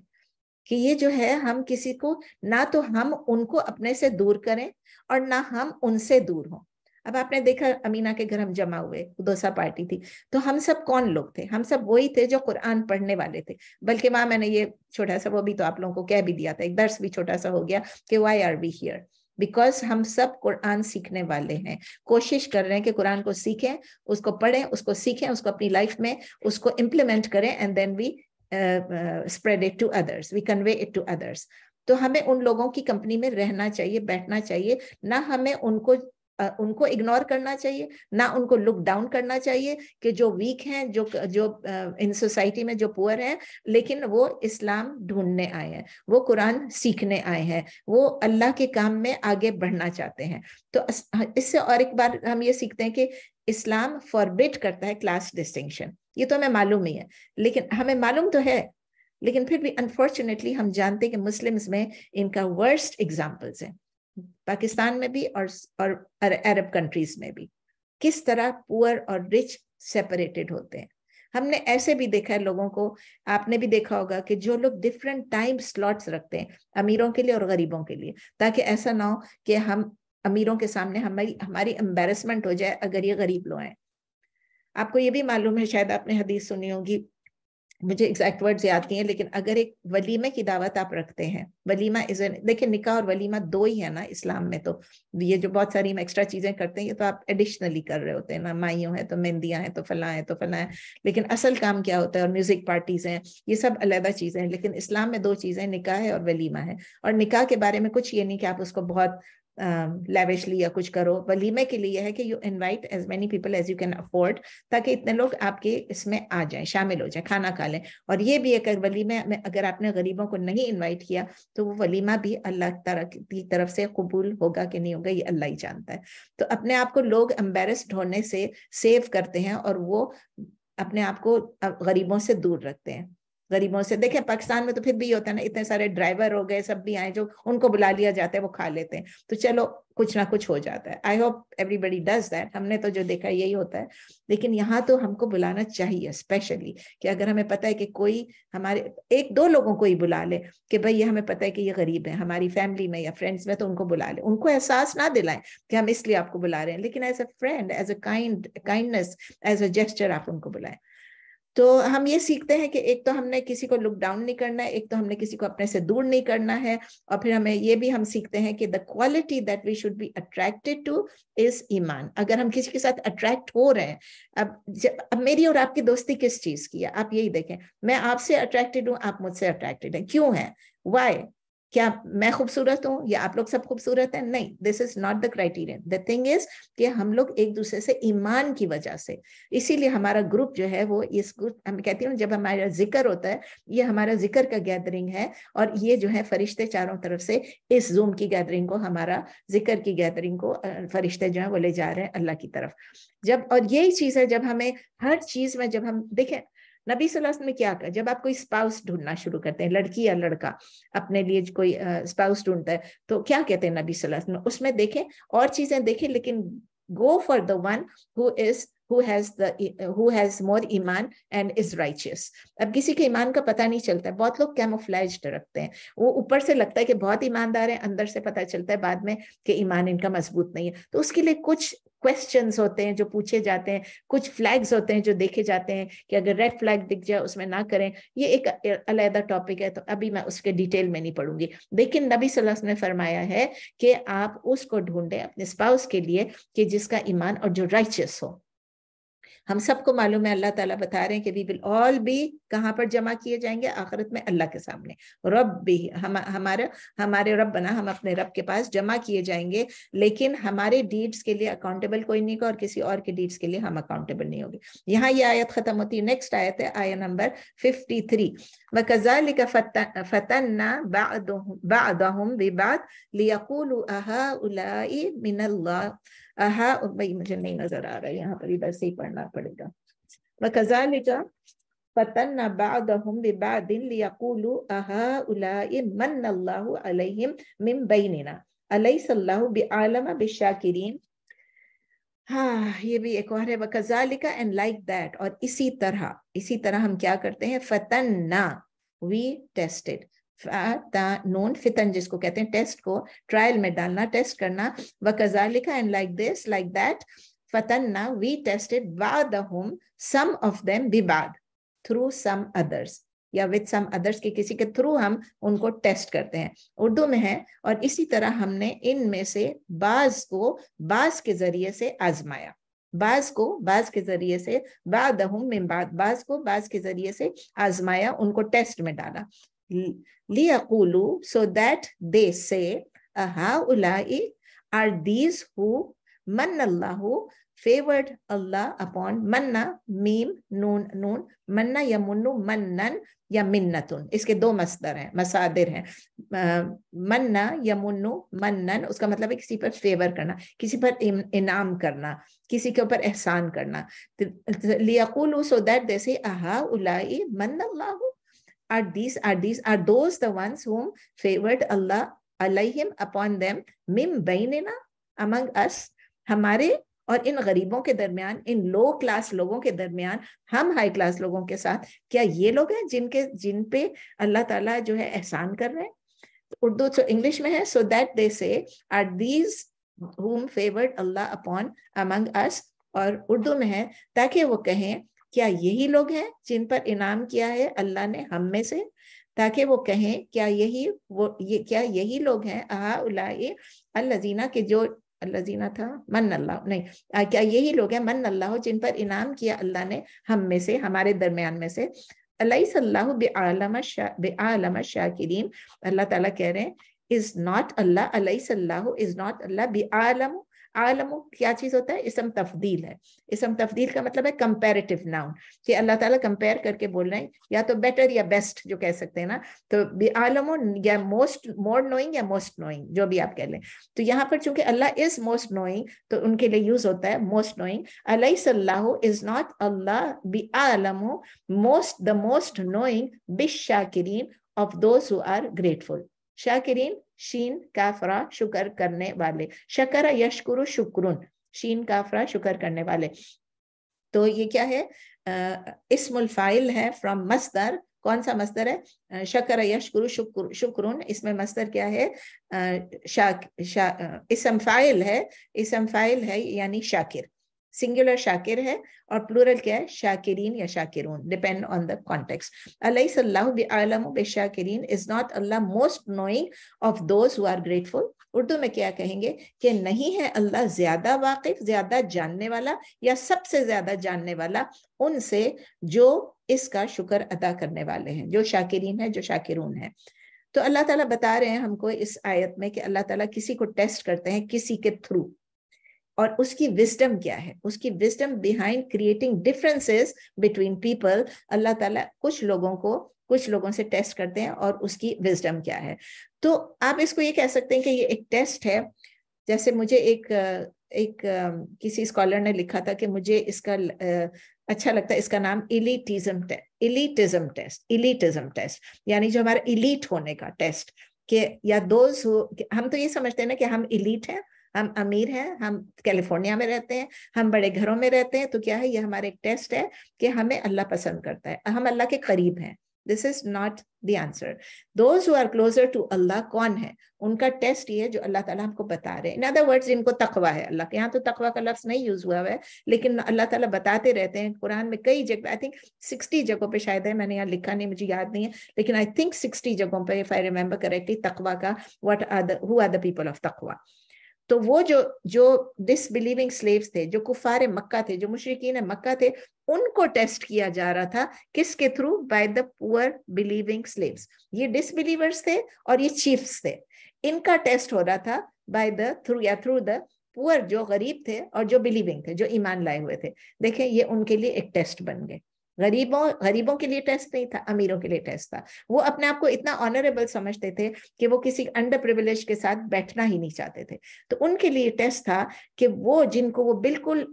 کہ یہ جو ہے, ہم کسی کو نہ تو ہم ان کو اپنے سے دور کریں اور نہ ہم ان سے دور ہوں. اب آپ نے دیکھا امینہ کے گھر ہم جمع ہوئے, دوسا پارٹی تھی, تو ہم سب کون لوگ تھے؟ ہم سب وہی تھے جو قرآن پڑھنے والے تھے. بلکہ ماں میں نے یہ چھوٹا سا وہ بھی تو آپ لوگوں کو کہہ بھی دیا تھا, ایک درس بھی چھوٹا سا ہو گیا کہ why are we here? Because ہم سب قرآن سیکھنے والے ہیں, کوشش کر رہے ہیں کہ قرآن کو سیکھیں, اس کو پڑھیں, اس کو سیکھیں, اس کو اپنی لائف میں اس کو امپلیمنٹ کریں, and then we spread it to others, we convey it to others. تو ہمیں ان لوگوں کی کمپنی میں رہنا چاہیے, بیٹھنا چاہیے, نہ ہمیں ان کو اگنور کرنا چاہیے, نہ ان کو لک ڈاؤن کرنا چاہیے کہ جو ویک ہیں, جو ان سوسائٹی میں جو پور ہیں, لیکن وہ اسلام ڈھونڈنے آئے ہیں, وہ قرآن سیکھنے آئے ہیں, وہ اللہ کے کام میں آگے بڑھنا چاہتے ہیں. تو اس سے اور ایک بار ہم یہ سیکھتے ہیں کہ اسلام فوربٹ کرتا ہے کلاس ڈسٹنکشن. یہ تو ہمیں معلوم ہی ہے, لیکن ہمیں معلوم تو ہے, لیکن پھر بھی انفارچونیٹلی ہم جانتے ہیں کہ مسلمز میں ان کا ورسٹ ایگزامپلس ہیں, پاکستان میں بھی اور عرب کنٹریز میں بھی, کس طرح پور اور رچ سیپریٹڈ ہوتے ہیں. ہم نے ایسے بھی دیکھا ہے لوگوں کو, آپ نے بھی دیکھا ہوگا کہ جو لوگ ڈفرینٹ ٹائم سلاٹس رکھتے ہیں امیروں کے لیے اور غریبوں کے لیے, تاکہ ایسا نہ ہو کہ ہم امیروں کے سامنے ہماری امبیرسمنٹ ہو جائے اگر یہ غریب لوگ ہیں. آپ کو یہ بھی معلوم ہے, شاید آپ نے حدیث سنی ہوگی, مجھے ایگزیکٹ ورڈز یاد نہیں ہیں, لیکن اگر ایک ولیمے کی دعوت آپ رکھتے ہیں, ولیمہ دیکھیں نکاح اور ولیمہ دو ہی ہے نا اسلام میں, تو یہ جو بہت ساری ایکسٹرا چیزیں کرتے ہیں یہ تو آپ ایڈیشنلی کر رہے ہوتے ہیں نا, مائیوں ہیں تو مہندیاں ہیں تو فلاں ہیں تو فلاں ہیں, لیکن اصل کام کیا ہوتا ہے, اور میوزک پارٹیز ہیں, یہ سب علیحدہ چیزیں ہیں. لیکن اسلام میں دو چیزیں, نکاح ہے اور ولیمہ ہے. اور نکاح کے بارے میں کچھ یہ نہیں کہ آپ اس کو بہت لیوشلی یا کچھ کرو. ولیمے کے لیے ہے کہ you invite as many people as you can afford, تاکہ اتنے لوگ آپ کے اس میں آ جائیں, شامل ہو جائیں, کھانا کھا لیں. اور یہ بھی ایک ولیمے میں اگر آپ نے غریبوں کو نہیں انوائٹ کیا تو وہ ولیمہ بھی اللہ تعالیٰ کی طرف سے قبول ہوگا کہ نہیں ہوگا, یہ اللہ ہی جانتا ہے. تو اپنے آپ کو لوگ امبیرسڈ ہونے سے سیو کرتے ہیں, اور وہ اپنے آپ کو غریبوں سے دور رکھتے ہیں. गरीबों से। देखें पाकिस्तान में तो फिर भी होता है ना, इतने सारे ड्राइवर हो गए, सब भी आए, जो उनको बुला लिया जाता है वो खा लेते हैं, तो चलो कुछ ना कुछ हो जाता है। I hope everybody does that, हमने तो जो देखा यही होता है। लेकिन यहाँ तो हमको बुलाना चाहिए स्पेशली, कि अगर हमें पता है कि कोई हमारे एक दो लोगों को ही बुला ले कि भाई ये हमें पता है कि ये गरीब है हमारी फैमिली में या फ्रेंड्स में, तो उनको बुला ले। उनको एहसास ना दिलाएं कि हम इसलिए आपको बुला रहे हैं, लेकिन as a friend, as a kindness, as a gesture आप उनको बुलाएं। तो हम ये सीखते हैं कि एक तो हमने किसी को लुक डाउन नहीं करना है, एक तो हमने किसी को अपने से दूर नहीं करना है, और फिर हमें ये भी हम सीखते हैं कि the quality that we should be attracted to is ईमान। अगर हम किसी के साथ अट्रैक्ट हो रहे हैं, अब मेरी और आपकी दोस्ती किस चीज की है, आप यही देखें, मैं आपसे अट्रैक्टेड हूँ, आप मुझसे अट्रैक्टेड है, क्यों है, वाई? क्या मैं खूबसूरत हूँ या आप लोग सब खूबसूरत हैं? नहीं, this is not the criterion. The thing is कि हम लोग एक दूसरे से ईमान की वजह से, इसीलिए हमारा ग्रुप जो है वो, इस ग्रुप हम कहती हूँ जब हमारा जिक्र होता है, ये हमारा जिक्र का गैदरिंग है, और ये जो है फरिश्ते चारों तरफ से इस जूम की गैदरिंग को, हमारा जिक्र की गैदरिंग को फरिश्ते जो है वो ले जा रहे हैं अल्लाह की तरफ। जब, और यही चीज है जब हमें हर चीज में, जब हम देखें नबी सल्लल्लाहु अलैहि वसल्लम ने क्या कहा, जब आप कोई स्पाउस ढूंढना शुरू करते हैं, लड़की या लड़का अपने लिए कोई स्पाउस ढूंढता है, तो क्या कहते हैं नबी सल्लल्लाहु अलैहि वसल्लम, उसमें देखें और चीजें देखें, लेकिन go for the one who has more Iman and is righteous। अब किसी के ईमान का पता नहीं चलता है, बहुत लोग कैमोफ्लेज्ड रखते हैं, वो ऊपर से लगता है कि बहुत ईमानदार है, अंदर से पता चलता है बाद में कि ईमान इनका मजबूत नहीं है। तो उसके लिए कुछ क्वेश्चंस होते हैं जो पूछे जाते हैं, कुछ फ्लैग्स होते हैं जो देखे जाते हैं कि अगर रेड फ्लैग दिख जाए उसमें ना करें। ये एक अलग टॉपिक है, तो अभी मैं उसके डिटेल में नहीं पढ़ूंगी। लेकिन नबी सल्लल्लाहु अलैहि वसल्लम ने फरमाया है कि आप उसको ढूंढें अपने स्पाउस के लिए कि जिसका ईमान और जो राइचियस हो। हम सबको मालूम है, अल्लाह ताला बता रहे हैं कि वी विल ऑल बी कहाँ पर जमा किए जाएंगे, आखिरत में अल्लाह के सामने। रब भी हमारे रब बना, हम अपने रब के पास जमा किए जाएंगे, लेकिन हमारे डीड्स के लिए अकाउंटेबल कोई नहीं होगा और किसी और के डीड्स के लिए हम अकाउंटेबल नहीं होंगे। यहाँ ये आयत खत्म होती है। नेक्स्ट आयत है आयत नंबर 53। वकज़ालिका फतन्ना बअदहुम बिबअद लियक़ूलू अहाउलाई मिनल्लाह। भाई मुझे नहीं नजर आ रहा है यहाँ पर, इधर से ही पढ़ना पड़ेगा। वकज़ालिका फतन्ना बअदहुम बिबअदिन लियक़ूलू अहाउलाई मन्नल्लाहु अलैहिम मिन बैनिना अलैहिस्सल्लाहु बिअलम बिशाकिरीन। हाँ, ये भी एक और है, वकज़ालिका एंड लाइक दैट, और इसी तरह हम क्या करते हैं, फतन्ना, वी टेस्टेड, नून फितन जिसको कहते हैं, टेस्ट को ट्रायल में डालना, टेस्ट करना। वकज़ालिका and like this, like that, फतन्ना, वी टेस्टेड बादहुम, सम ऑफ देम बिबाद, थ्रू सम अदर्स, या विद सम अदर्स के किसी के थ्रू हम उनको टेस्ट करते हैं, उर्दू में है। और इसी तरह हमने इनमें से बाज को बाज के जरिए से आजमाया, बाज के जरिए से, बादहुम मिन बाद, बाज को बाज के जरिए से आजमाया, उनको टेस्ट में डाला। लियक़ूलू, so that they say, अहाउलाई, are these who मन्नल्लाहु, favored Allah upon, मन्ना मीम नून, मन्ना या मुन्नु, मन्नन या मिन्नतुन, इसके दो मसदर हैं, मसादिर हैं। मन्ना या मुन्नु, मन्नन उसका मतलब है किसी पर फेवर करना, किसी पर इनाम करना, किसी के ऊपर एहसान करना। लियक़ूलू, so that they say, अहाउलाई मन्नल्लाहु, are those the ones whom favored Allah alayhim upon them min bainina, among us, हमारे और इन गरीबों के दरमियान, इन लो क्लास लोगों के दरमियान, हम हाई क्लास लोगों के साथ, क्या ये लोग हैं जिन पे अल्लाह ताला जो है एहसान कर रहे हैं? उर्दू तो इंग्लिश में है, so that they say, are these whom favored Allah upon among us, और उर्दू में है ताकि वो कहें क्या यही लोग हैं जिन पर इनाम किया है अल्लाह ने हम में से, ताकि वो कहें क्या यही लोग हैं, अहाउलाई अल्लज़ीना, के जो अल्लज़ीना था मन अल्लाह नहीं, क्या यही लोग हैं मन अल्लाह जिन पर इनाम किया अल्लाह ने हम में से, हमारे दरमियान में से। अलैहिस्सल्लाहु बिअलम शाकिरीन, अल्लाह ताला कह रहे हैं, इज नॉट अल्लाह, अलैहिस्सल्लाहु इज नॉट अल्लाह, बिअलम, आलमु क्या चीज होता है? इसम तफदील है। इसम तफदील का मतलब है कंपैरेटिव नाउन, कि अल्लाह ताला कंपेयर करके बोल रहे हैं, या तो बेटर या बेस्ट जो कह सकते हैं ना, तो बी आलमु या मोस्ट, मोर नोइंग या मोस्ट नोइंग, जो भी आप कह लें। तो यहाँ पर चूंकि अल्लाह इज मोस्ट नोइंग तो उनके लिए यूज होता है मोस्ट नोइंग। अलैहिस्सल्लाहु इज नॉट अल्लाह बी आलमु मोस्ट, द मोस्ट नोइंग बिशाकिरीन of those who are grateful. शाकिरीन शीन काफरा शुक्र करने वाले, शकरा यशकुरु शुक्रुन, शीन काफरा शुक्र करने वाले। तो ये क्या है? इस्मुल फाइल है फ्रॉम मस्दर। कौन सा मस्दर है? शकर यशकुरु शुक्रुन। इसमें मस्दर क्या है? इसम फाइल है, इसम फाइल है यानी शाकिर, सिंगुलर शाकिर है, और प्लूरल क्या है? शाकिरीन या शाकिरून, डिपेंड ऑन द कॉन्टेक्स्ट। अलैहिस्सल्लाहु बिअलमु बिशाकिरीन, इज नॉट अल्लाह most knowing of those who are grateful. Urdu में क्या कहेंगे कि नहीं है अल्लाह ज्यादा वाकिफ, ज्यादा जानने वाला, या सबसे ज्यादा जानने वाला उनसे जो इसका शुक्र अदा करने वाले हैं, जो शाकिरीन है, जो शाकिरून है। तो अल्लाह ताला बता रहे हैं हमको इस आयत में कि अल्लाह ताला किसी को टेस्ट करते हैं किसी के थ्रू, और उसकी विजडम क्या है, उसकी wisdom behind creating differences between people. अल्लाह ताला कुछ लोगों से टेस्ट करते हैं और उसकी विजडम क्या है। तो आप इसको ये कह सकते हैं कि ये एक टेस्ट है। जैसे मुझे एक किसी स्कॉलर ने लिखा था कि मुझे इसका अच्छा लगता है, इसका नाम इलीटिज्म टेस्ट, यानी जो हमारा इलीट होने का टेस्ट, कि या दोज हम तो ये समझते हैं ना कि हम इलीट हैं, हम अमीर हैं, हम कैलिफोर्निया में रहते हैं, हम बड़े घरों में रहते हैं, तो क्या है? ये हमारे एक टेस्ट है कि हमें अल्लाह पसंद करता है, हम अल्लाह के करीब हैं। This is not the answer. Those who are closer to अल्लाह कौन है? उनका टेस्ट ये जो अल्लाह ताला हमको बता रहे हैं। इन अदर वर्ड्स, इनको तकवा है अल्लाह के। यहाँ तो तकवा का लफ्ज नहीं यूज हुआ है, लेकिन अल्लाह ताला बताते रहते हैं कुरान में कई जगह, आई थिंक 60 जगहों पे शायद है, मैंने यहाँ लिखा नहीं, मुझे याद नहीं है, लेकिन आई थिंक 60 जगहों पे, इफ आई रिमेंबर करेक्टली, तकवा का who are the people of तकवा। तो वो जो डिसबिलीविंग स्लेव्स थे, जो कुफार मक्का थे, जो मुशरिकीन मक्का थे, उनको टेस्ट किया जा रहा था किसके through? By the poor believing slaves. ये डिसबिलीवर्स थे और ये चीफ्स थे, इनका टेस्ट हो रहा था by the through the poor, जो गरीब थे और जो बिलीविंग थे, जो ईमान लाए हुए थे। देखें, ये उनके लिए एक टेस्ट बन गए। गरीबों के लिए टेस्ट नहीं था, अमीरों के लिए टेस्ट था। वो अपने आप को इतना ऑनरेबल समझते थे कि वो किसी अंडर प्रिविलेज के साथ बैठना ही नहीं चाहते थे। तो उनके लिए टेस्ट था कि वो जिनको वो बिल्कुल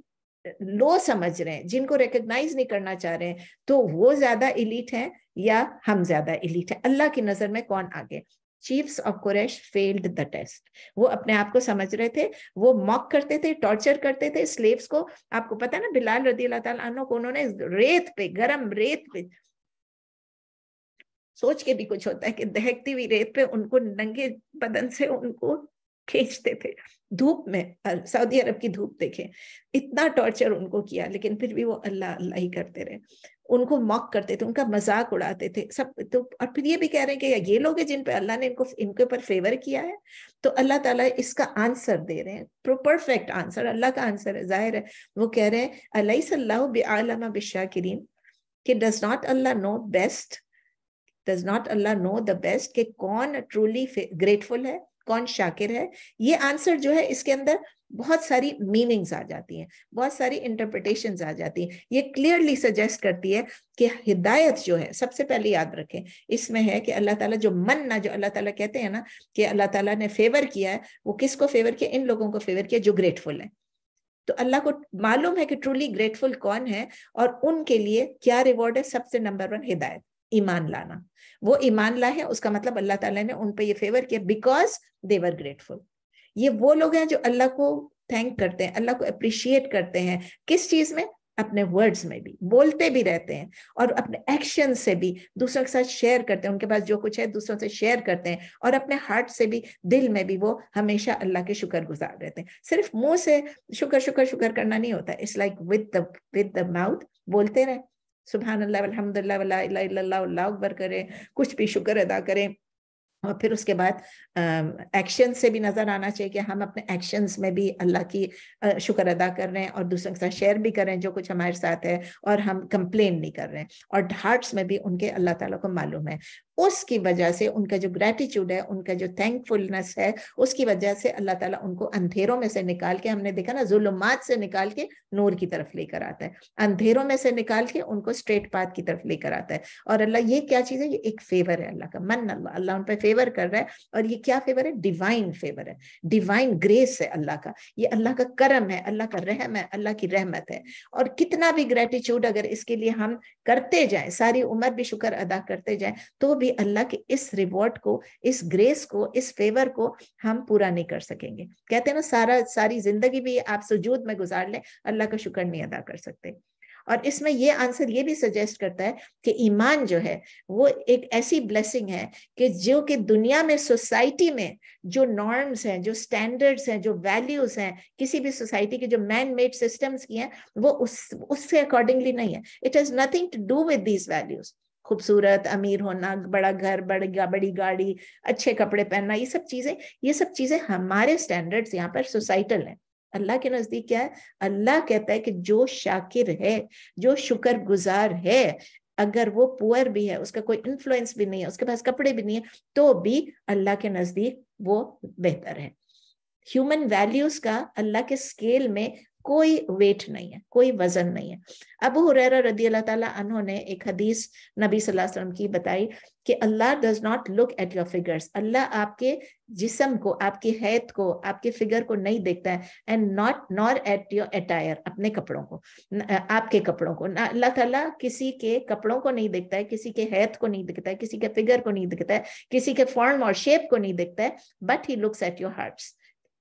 लो समझ रहे हैं, जिनको रिकॉग्नाइज नहीं करना चाह रहे हैं, तो वो ज्यादा इलीट हैं या हम ज्यादा इलीट हैं? अल्लाह की नजर में कौन आगे? Chiefs of Quraish failed the test. वो अपने आप को समझ रहे थे, वो मॉक करते थे, टॉर्चर करते थे स्लेव्स को। आपको पता है ना, बिलाल रदी अल्लाह ताला अन्हु को उन्होंने रेत पे, गरम रेत पे, सोच के भी कुछ होता है कि दहकती हुई रेत पे उनको नंगे बदन से उनको खींचते थे धूप में। सऊदी अरब की धूप देखें, इतना टॉर्चर उनको किया, लेकिन फिर भी वो अल्लाह अल्लाह ही करते रहे। उनको मॉक करते थे, उनका मजाक उड़ाते थे सब। तो और फिर ये भी कह रहे हैं कि ये लोग हैं जिन पे अल्लाह ने इनके ऊपर फेवर किया है। तो अल्लाह ताला इसका आंसर दे रहे हैं, परफेक्ट आंसर, अल्लाह का आंसर है, जाहिर है। वो कह रहे हैं अलैहिस्सल्लाहु बिअलमा बिशाकिरीन, कि does not Allah know best, does not Allah know the best, कि कौन ट्रूली ग्रेटफुल है, कौन शाकिर है। ये आंसर जो है, इसके अंदर बहुत सारी मीनिंग्स आ जाती हैं, बहुत सारी इंटरप्रिटेशंस आ जाती हैं। ये क्लियरली सजेस्ट करती है कि हिदायत जो है, सबसे पहले याद रखें, इसमें है कि अल्लाह ताला जो मन्ना, जो अल्लाह ताला कहते हैं ना कि अल्लाह ताला ने फेवर किया है, वो किसको फेवर किया? इन लोगों को फेवर किया जो ग्रेटफुल है। तो अल्लाह को मालूम है कि ट्रूली ग्रेटफुल कौन है, और उनके लिए क्या रिवॉर्ड है? सबसे नंबर 1 हिदायत, ईमान लाना। वो ईमान लाए हैं, उसका मतलब अल्लाह ताला ने उन पे ये फेवर किया बिकॉज दे वर ग्रेटफुल। ये वो लोग हैं जो अल्लाह को थैंक करते हैं, अल्लाह को अप्रिशिएट करते हैं। किस चीज में? अपने वर्ड्स में भी, बोलते भी रहते हैं, और अपने एक्शन से भी दूसरों के साथ शेयर करते हैं। उनके पास जो कुछ है दूसरों से शेयर करते हैं, और अपने हार्ट से भी, दिल में भी वो हमेशा अल्लाह के शुक्र गुजार रहते हैं। सिर्फ मुंह से शुक्र शुक्र शुक्र करना नहीं होता। It's like with the mouth बोलते रहे, सुभान अल्लाह अल्हम्दुलिल्लाह वला इलाहा इल्लल्लाह, अल्लाहु अकबर करें, कुछ भी शुक्र अदा करें। और फिर उसके बाद एक्शन से भी नजर आना चाहिए कि हम अपने एक्शंस में भी अल्लाह की शुक्र अदा कर रहे हैं, और दूसरों के साथ शेयर भी कर रहे हैं जो कुछ हमारे साथ है, और हम कंप्लेन नहीं कर रहे हैं। और हार्ट्स में भी उनके अल्लाह ताला को मालूम है। उसकी वजह से उनका जो ग्रेटिट्यूड है, उनका जो थैंकफुलनेस है, उसकी वजह से अल्लाह ताला उनको अंधेरों में से निकाल के, हमने देखा ना, जुल्मात से निकाल के नूर की तरफ लेकर आता है, अंधेरों में से निकाल के उनको स्ट्रेट पाथ की तरफ लेकर आता है। और अल्लाह, ये क्या चीज है? ये एक फेवर है अल्लाह का, मन अल्लाह, अल्लाह उन पर फेवर कर रहा है। और ये क्या फेवर है? डिवाइन फेवर है, डिवाइन ग्रेस है अल्लाह का, ये अल्लाह का करम है, अल्लाह का रहम है, अल्लाह की रहमत है। और कितना भी ग्रेटिट्यूड अगर इसके लिए हम करते जाएं, सारी उम्र भी शुक्र अदा करते जाएं, तो भी अल्लाह के इस रिवॉर्ड को, इस ग्रेस को, इस फेवर को हम पूरा नहीं कर सकेंगे। कहते हैं ना, सारी जिंदगी भी आप सुजूद में गुजार लें, अल्लाह का शुक्र नहीं अदा कर सकते। और इसमें ये आंसर ये भी सजेस्ट करता है कि ईमान जो है वो एक ऐसी ब्लेसिंग है कि जो कि दुनिया में, सोसाइटी में जो नॉर्म्स हैं, जो स्टैंडर्ड्स हैं, जो वैल्यूज हैं, किसी भी सोसाइटी के जो मैन मेड सिस्टम्स की हैं, वो उससे अकॉर्डिंगली नहीं है। It has nothing to do with these values. खूबसूरत, अमीर होना, बड़ा घर, बड़ी गाड़ी, अच्छे कपड़े पहनना, ये सब चीजें हमारे स्टैंडर्ड्स यहाँ पर सोसाइटल हैं। अल्लाह के नजदीक क्या है? अल्लाह कहता है कि जो शाकिर है, जो शुक्रगुजार है, अगर वो पुअर भी है, उसका कोई इन्फ्लुएंस भी नहीं है, उसके पास कपड़े भी नहीं है, तो भी अल्लाह के नजदीक वो बेहतर है। ह्यूमन वैल्यूज का अल्लाह के स्केल में कोई वेट नहीं है, कोई वजन नहीं है। अबू हुरैरा रदी अल्लाह ताला अन्हु ने एक हदीस नबी सल्लल्लाहु अलैहि वसल्लम की बताई कि अल्लाह does not look at your figures, अल्लाह आपके जिस्म को, आपकी हैत को, आपके फिगर को नहीं देखता है, and nor at your attire, अपने कपड़ों को, आपके कपड़ों को। अल्लाह ताला किसी के कपड़ों को नहीं देखता है, किसी के हैत को नहीं देखता है, किसी के फिगर को नहीं देखता है, किसी के फॉर्म और शेप को नहीं देखता है, but he looks at your hearts.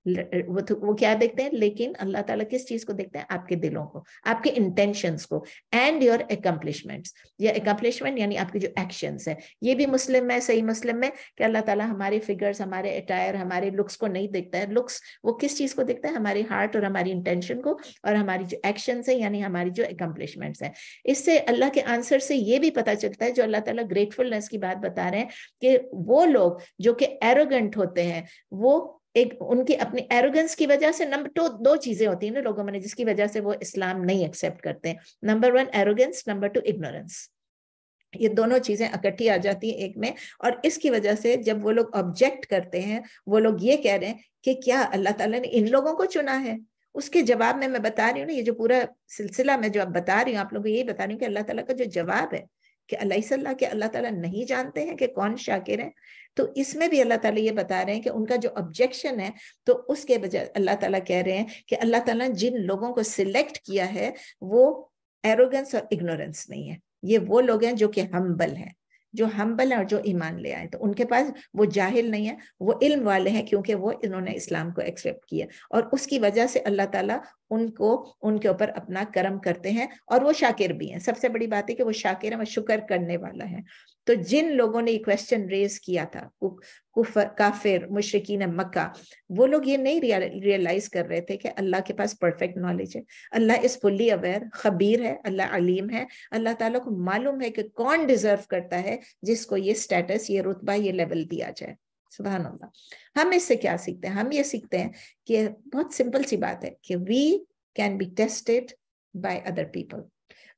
वो क्या देखते हैं? लेकिन अल्लाह ताला किस चीज को देखते हैं? आपके दिलों को, आपके इंटेंशंस को, एंड योर अकम्प्लिशमेंट्स। ये अकम्प्लिशमेंट यानी आपके जो एक्शंस है। ये भी मुस्लिम में, सही मुस्लिम में, कि अल्लाह ताला हमारे फिगर्स, हमारे अटायर, हमारे लुक्स को नहीं देखता है। लुक्स वो किस चीज को देखता है? हमारी हार्ट और हमारी इंटेंशन को, और हमारी जो एक्शंस है यानी हमारी जो अकम्प्लिशमेंट्स है। इससे अल्लाह के आंसर से ये भी पता चलता है, जो अल्लाह ताला ग्रेटफुलनेस की बात बता रहे हैं, कि वो लोग जो कि एरोगेंट होते हैं, वो एक उनकी अपनी एरोगेंस की वजह से, नंबर दो चीजें होती हैं ना लोगों में, जिसकी वजह से वो इस्लाम नहीं एक्सेप्ट करते हैं। Number 1 arrogance, number 2 ignorance. ये दोनों चीजें इकट्ठी आ जाती हैं एक में, और इसकी वजह से जब वो लोग ऑब्जेक्ट करते हैं, वो लोग ये कह रहे हैं कि क्या अल्लाह ताला ने इन लोगों को चुना है? उसके जवाब में मैं बता रही हूँ ना, ये जो पूरा सिलसिला मैं जो अब बता रही हूँ आप लोगों को, यही बता रही हूँ कि अल्लाह ताला का जो जवाब है कि अल्लाह ताला नहीं जानते हैं कि कौन शाकिर है। तो इसमें भी अल्लाह ताला ये बता रहे हैं कि उनका जो ऑब्जेक्शन है, तो उसके बजाय अल्लाह ताला कह रहे हैं कि अल्लाह ताला जिन लोगों को सिलेक्ट किया है वो एरोगेंस और इग्नोरेंस नहीं है। ये वो लोग हैं जो कि हम्बल हैं, जो हम्बल है और जो ईमान ले आए। तो उनके पास वो जाहिल नहीं है, वो इल्म वाले हैं, क्योंकि वो इन्होंने इस्लाम को एक्सेप्ट किया, और उसकी वजह से अल्लाह ताला उनको, उनके ऊपर अपना करम करते हैं, और वो शाकिर भी हैं। सबसे बड़ी बात है कि वो शाकिर है, वो शुक्र करने वाला है। तो जिन लोगों ने ये क्वेश्चन रेज किया था, काफिर मुशरिकीन मक्का, वो लोग ये नहीं रियलाइज कर रहे थे कि अल्लाह के पास परफेक्ट नॉलेज है, अल्लाह इज फुल्ली अवेयर, खबीर है, अल्लाह अलीम है, अल्लाह ताला को मालूम है कि कौन डिजर्व करता है जिसको ये स्टेटस, ये रुतबा, ये लेवल दिया जाए। सुभान अल्लाह। हम इससे क्या सीखते हैं? हम ये सीखते हैं कि बहुत सिंपल सी बात है कि we can be tested by other people.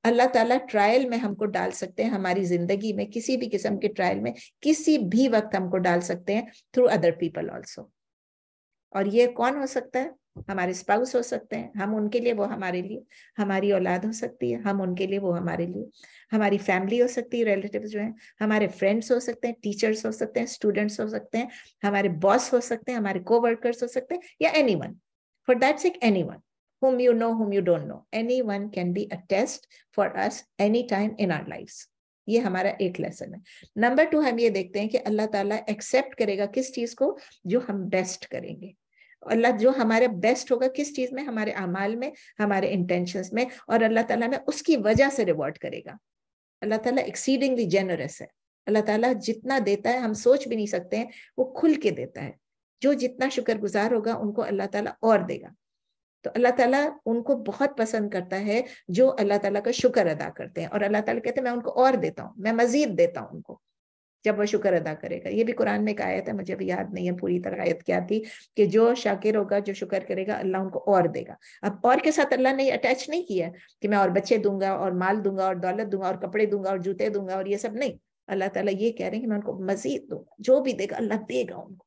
अल्लाह ताला ट्रायल में हमको डाल सकते हैं, हमारी जिंदगी में किसी भी किस्म के ट्रायल में किसी भी वक्त हमको डाल सकते हैं, थ्रू अदर पीपल ऑल्सो। और ये कौन हो सकता है? हमारे स्पाउस हो सकते हैं, हम उनके लिए, वो हमारे लिए, हमारी औलाद हो सकती है, हम उनके लिए, वो हमारे लिए, हमारी फैमिली हो सकती है, रिलेटिव्स जो हैं, हमारे फ्रेंड्स हो सकते हैं, टीचर्स हो सकते हैं, स्टूडेंट्स हो सकते हैं, हमारे बॉस हो सकते हैं, हमारे कोवर्कर्स हो सकते हैं, या anyone, for that sake anyone whom you know, whom you don't know, anyone can be a test for us anytime in our lives. ये हमारा एक लेसन है। नंबर 2 हम ये देखते हैं कि अल्लाह ताला एक्सेप्ट करेगा किस चीज को? जो हम बेस्ट करेंगे। अल्लाह जो हमारे बेस्ट होगा किस चीज में? हमारे अमाल में, हमारे इंटेंशंस में, और अल्लाह ताला में उसकी वजह से रिवॉर्ड करेगा। अल्लाह ताला एक्सीडिंगली जेनरस है। अल्लाह ताला जितना देता है हम सोच भी नहीं सकते हैं, वो खुल के देता है। जो जितना शुक्रगुजार होगा उनको अल्लाह ताला और देगा। तो अल्लाह ताला उनको बहुत पसंद करता है जो अल्लाह ताला का शुक्र अदा करते हैं, और अल्लाह ताला कहते हैं मैं उनको और देता हूँ, मैं मजीद देता हूँ उनको, जब वो शुक्र अदा करेगा। ये भी कुरान में एक आयत है, मुझे भी याद नहीं है पूरी तरह आयत क्या थी, कि जो शाकिर होगा, जो शुक्र करेगा, अल्लाह उनको और देगा। अब और के साथ अल्लाह ने अटैच नहीं किया कि मैं और बच्चे दूंगा, और माल दूंगा, और दौलत दूंगा, और कपड़े दूंगा, और जूते दूंगा, और ये सब नहीं। اللہ ताला ये कह रहे हैं कि मैं उनको मजीद दूंगा, जो भी देगा अल्लाह देगा उनको,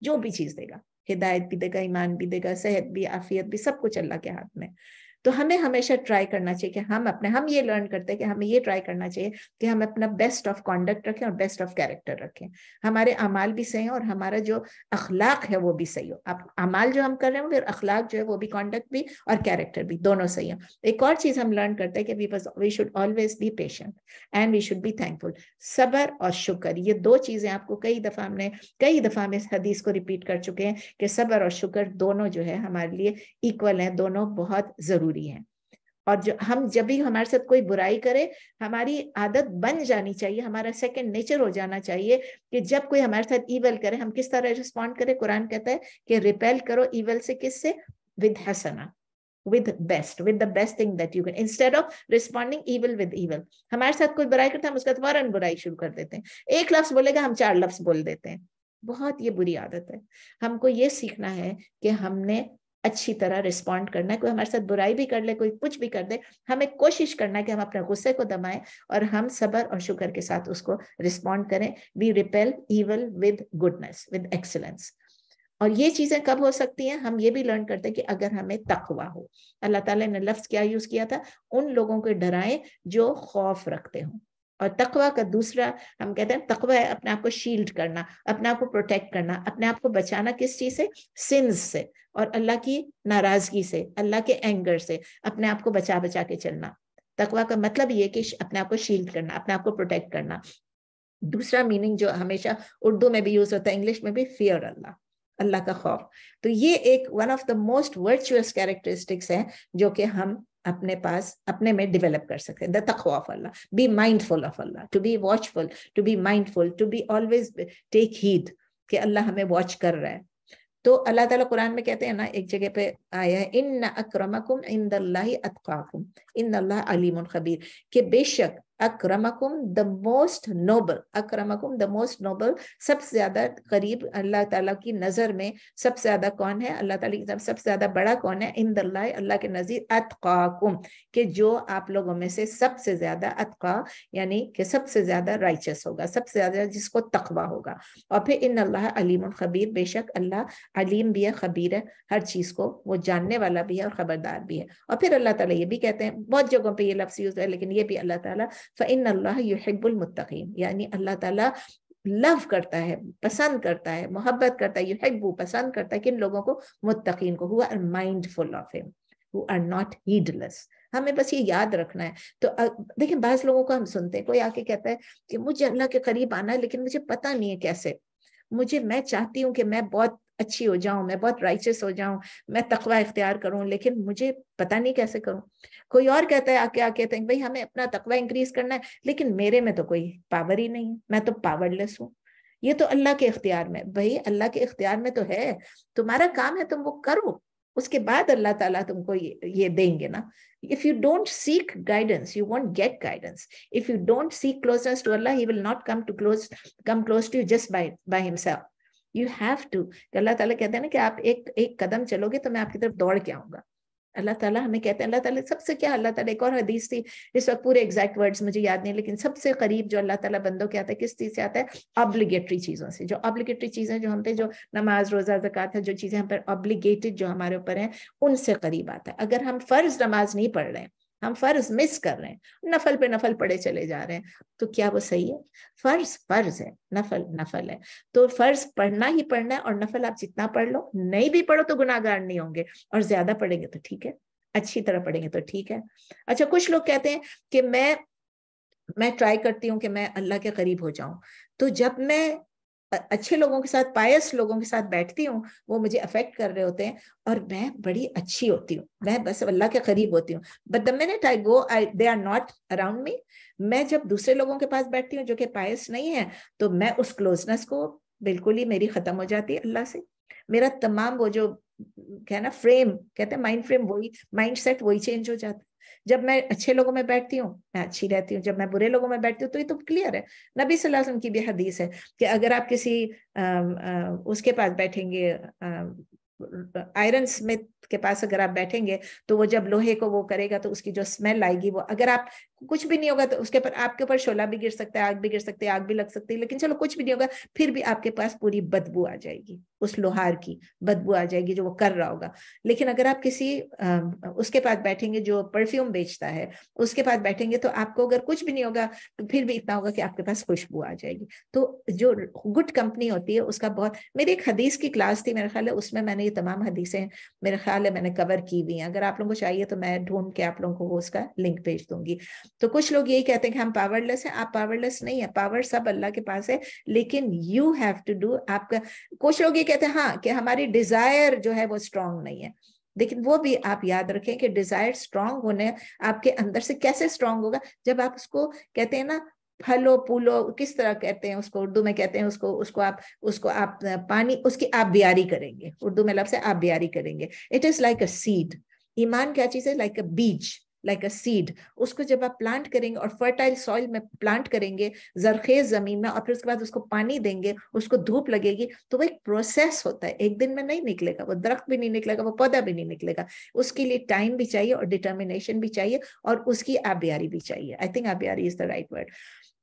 जो भी चीज देगा, हिदायत भी देगा, ईमान भी देगा, सेहत भी, आफियत भी, सब कुछ अल्लाह के हाथ में। तो हमें हमेशा ट्राई करना चाहिए कि हम ये लर्न करते हैं कि हमें ये ट्राई करना चाहिए कि हम अपना बेस्ट ऑफ कॉन्डक्ट रखें और बेस्ट ऑफ कैरेक्टर रखें, हमारे अमाल भी सही हो और हमारा जो अखलाक है वो भी सही हो। अब अमाल जो हम कर रहे हैं फिर अखलाक जो है वो भी, कॉन्डक्ट भी और कैरेक्टर भी, दोनों सही हो। एक और चीज हम लर्न करते हैं कि we should always be patient and we should be thankful. सब्र और शुक्र, ये दो चीजें आपको कई दफा हम इस हदीस को रिपीट कर चुके हैं कि सब्र और शुक्र दोनों जो है हमारे लिए इक्वल हैं, दोनों बहुत जरूरी हैं। और जब भी हमारे साथ कोई बुराई करे, हमारी आदत बन जानी चाहिए, हमारा सेकंड नेचर हो जाना चाहिए कि जब कोई हमारे साथ ईवल करे हम किस तरह रिस्पॉन्ड करें। कुरान कहता है कि रिपेल करो ईवल से, किससे? With Hasnat, with the best thing that you can, instead of responding evil with evil। हमारे साथ कोई बुराई करता है हम उसका फौरन बुराई शुरू कर देते हैं, एक लफ्ज बोलेगा हम 4 लफ्ज बोल देते हैं, बहुत ये बुरी आदत है। हमको ये सीखना है कि हमने अच्छी तरह रिस्पॉन्ड करना है। कोई हमारे साथ बुराई भी कर ले, कोई कुछ भी कर दे, हमें कोशिश करना है कि हम अपने गुस्से को दबाएं और हम सब्र और शुक्र के साथ उसको रिस्पॉन्ड करें। We repel evil with goodness, with excellence। और ये चीजें कब हो सकती हैं? हम ये भी लर्न करते हैं कि अगर हमें तकवा हो। अल्लाह ताला ने लफ्ज क्या यूज किया था? उन लोगों को डराएं जो खौफ रखते हों। और तकवा का दूसरा हम कहते हैं तकवा है अपने आप को शील्ड करना, अपने आप को प्रोटेक्ट करना, अपने आप को बचाना किस चीज से? सिंस से और अल्लाह की नाराजगी से, अल्लाह के एंगर से अपने आप को बचा बचा के चलना। तकवा का मतलब ये कि अपने आप को शील्ड करना, अपने आप को प्रोटेक्ट करना। दूसरा मीनिंग जो हमेशा उर्दू में भी यूज होता है, इंग्लिश में भी, फियर अल्लाह, अल्लाह का खौफ। तो ये एक one of the most virtuous characteristics है जो कि हम अपने पास अपने में डेवलप कर सकते हैं। द तक़वा ऑफ अल्लाह, बी माइंडफुल ऑफ अल्लाह, to be watchful, to be mindful, to be always take heed कि अल्लाह हमें वॉच कर रहा है। तो अल्लाह ताला कुरान में कहते हैं ना, एक जगह पे आया है, इन्ना अक्रमकुम इंदल्लाहि अत्काकुम इन्नल्लाह अलीमुन खबीर, कि बेशक अक्रमकुम द मोस्ट नोबल, अक्रमकुम द मोस्ट नोबल, सबसे ज्यादा करीब अल्लाह ताला की नजर में सबसे ज्यादा कौन है? अल्लाह ताला की सबसे ज्यादा बड़ा कौन है? इंदल्लाह, अल्लाह के नजीर, अत्काकुम, कि जो आप लोगों में से सबसे ज्यादा, अत्का यानी कि सबसे ज्यादा राइचस होगा, सबसे ज्यादा जिसको तकवा होगा। और फिर इन्नल्लाह अलीमुन खबीर, बेशक अल्लाह अलीम भी है, खबीर है, हर चीज को वो जानने वाला भी है और खबरदार भी है। और फिर अल्लाह ताला ये भी कहते हैं, बहुत जगहों पे ये लफ्ज यूज है, लेकिन ये भी अल्लाह ताला फ़इन्नल्लाह युहिब्बुल मुत्तक़ीन, यानी अल्लाह ताला लव करता है, पसंद करता है, मोहब्बत करता है, युहिब्बु पसंद करता है किन लोगों को? मुत्तक़ीन को, who are mindful of him, who are not heedless. हमें बस ये याद रखना है। तो देखिए बाज़ लोगों को हम सुनते हैं, कोई आके कहता है कि मुझे अल्लाह के करीब आना है लेकिन मुझे पता नहीं है कैसे, मैं चाहती हूँ कि मैं बहुत अच्छी हो जाऊं, मैं बहुत राइचस हो जाऊं, मैं तकवा इख्तियार करूं, लेकिन मुझे पता नहीं कैसे करूं। कोई और कहता है आके भाई हमें अपना तकवा इंक्रीज करना है, लेकिन मेरे में तो कोई पावर ही नहीं है, मैं तो पावरलेस हूँ। ये तो अल्लाह के इख्तियार में, भाई अल्लाह के इख्तियार में तो है, तुम्हारा काम है तुम वो करो, उसके बाद अल्लाह ताला तुमको ये देंगे ना। If you don't seek guidance, you won't get guidance. If you don't seek closeness to Allah, He will not come close to you just by Himself. You have to. अल्लाह ताला कहते हैं ना कि आप एक कदम चलोगे तो मैं आपकी तरफ दौड़ के आऊंगा। अल्लाह ताला हमें कहते हैं, अल्लाह ताला सबसे क्या, अल्लाह ताला एक और हदीस थी, इस वक्त पूरे एग्जैक्ट वर्ड्स मुझे याद नहीं, लेकिन सबसे करीब जो अल्लाह ताला बंदों के आता है किस चीज से आता है? ऑब्लिगेटरी चीजों से। जो ऑब्लिगेटरी चीजें जो हम पे, जो नमाज रोजा ज़कात है, जो चीजें हम पर ऑब्लिगेटेड जो हमारे ऊपर हैं, उनसे करीब आता है। अगर हम फर्ज नमाज नहीं पढ़ रहे हैं, हम फर्ज मिस कर रहे हैं, नफल पे नफल पढ़े चले जा रहे हैं, तो क्या वो सही है? फर्ज है, नफल नफल है, तो फर्ज पढ़ना ही पढ़ना है। और नफल आप जितना पढ़ लो, नहीं भी पढ़ो तो गुनाहगार नहीं होंगे, और ज्यादा पढ़ेंगे तो ठीक है, अच्छी तरह पढ़ेंगे तो ठीक है। अच्छा, कुछ लोग कहते हैं कि मैं ट्राई करती हूँ कि मैं अल्लाह के करीब हो जाऊं, तो जब मैं अच्छे लोगों के साथ, पायस लोगों के साथ बैठती हूँ, वो मुझे अफेक्ट कर रहे होते हैं और मैं बड़ी अच्छी होती हूँ, मैं बस अल्लाह के करीब होती हूँ। But the minute I go, they are not around me. मैं जब दूसरे लोगों के पास बैठती हूँ जो कि पायस नहीं है, तो मैं उस क्लोजनेस को बिल्कुल ही मेरी खत्म हो जाती है अल्लाह से। मेरा तमाम वो जो क्या ना फ्रेम कहते हैं, माइंड फ्रेम, वही माइंड सेट वही चेंज हो जाता है। जब मैं अच्छे लोगों में बैठती हूँ मैं अच्छी रहती हूँ, जब मैं बुरे लोगों में बैठती हूँ तो ये तो क्लियर है। नबी सल्लल्लाहु अलैहि वसल्लम की भी हदीस है कि अगर आप किसी उसके पास बैठेंगे, आयरन स्मिथ के पास अगर आप बैठेंगे, तो वो जब लोहे को वो करेगा तो उसकी जो स्मेल आएगी, वो अगर आप कुछ भी नहीं होगा तो उसके ऊपर आपके ऊपर शोला भी गिर सकता है, आग भी गिर सकती है, आग भी लग सकती है, लेकिन चलो कुछ भी नहीं होगा, फिर भी आपके पास पूरी बदबू आ जाएगी, उस लोहार की बदबू आ जाएगी जो वो कर रहा होगा। लेकिन अगर आप किसी उसके पास बैठेंगे जो परफ्यूम बेचता है, उसके पास बैठेंगे तो आपको अगर कुछ भी नहीं होगा तो फिर भी इतना होगा कि आपके पास खुशबू आ जाएगी। तो जो गुड कंपनी होती है उसका बहुत, मेरी एक हदीस की क्लास थी मेरे ख्याल है, उसमें मैंने ये तमाम हदीसें मेरे ख्याल है मैंने कवर की हुई हैं, अगर आप लोगों को चाहिए तो मैं ढूंढ के आप लोगों को उसका लिंक भेज दूंगी। तो कुछ लोग यही कहते हैं कि हम पावरलेस हैं, आप पावरलेस नहीं है, पावर सब अल्लाह के पास है, लेकिन यू हैव टू डू आपका। कुछ लोग ये कहते हैं हाँ कि हमारी डिजायर जो है वो स्ट्रांग नहीं है, लेकिन वो भी आप याद रखें कि डिजायर स्ट्रांग होने आपके अंदर से कैसे स्ट्रांग होगा, जब आप उसको कहते हैं ना फलो फूलो, किस तरह कहते हैं उसको, उर्दू में कहते हैं उसको आप पानी उसकी आप बियारी करेंगे, उर्दू में लफ्ज़ है आप बियारी करेंगे। It is like a seed. ईमान क्या चीज है? लाइक अ बीज, लाइक अ सीड। उसको जब आप प्लांट करेंगे और फर्टाइल सॉइल में प्लांट करेंगे, जरखेज जमीन में, और फिर उसके बाद उसको पानी देंगे, उसको धूप लगेगी, तो वो एक प्रोसेस होता है, एक दिन में नहीं निकलेगा, वो दरख्त भी नहीं निकलेगा, वो पौधा भी नहीं निकलेगा, उसके लिए टाइम भी चाहिए और डिटर्मिनेशन भी चाहिए और उसकी आबियारी भी चाहिए। आई थिंक आबियारी इज द राइट वर्ड।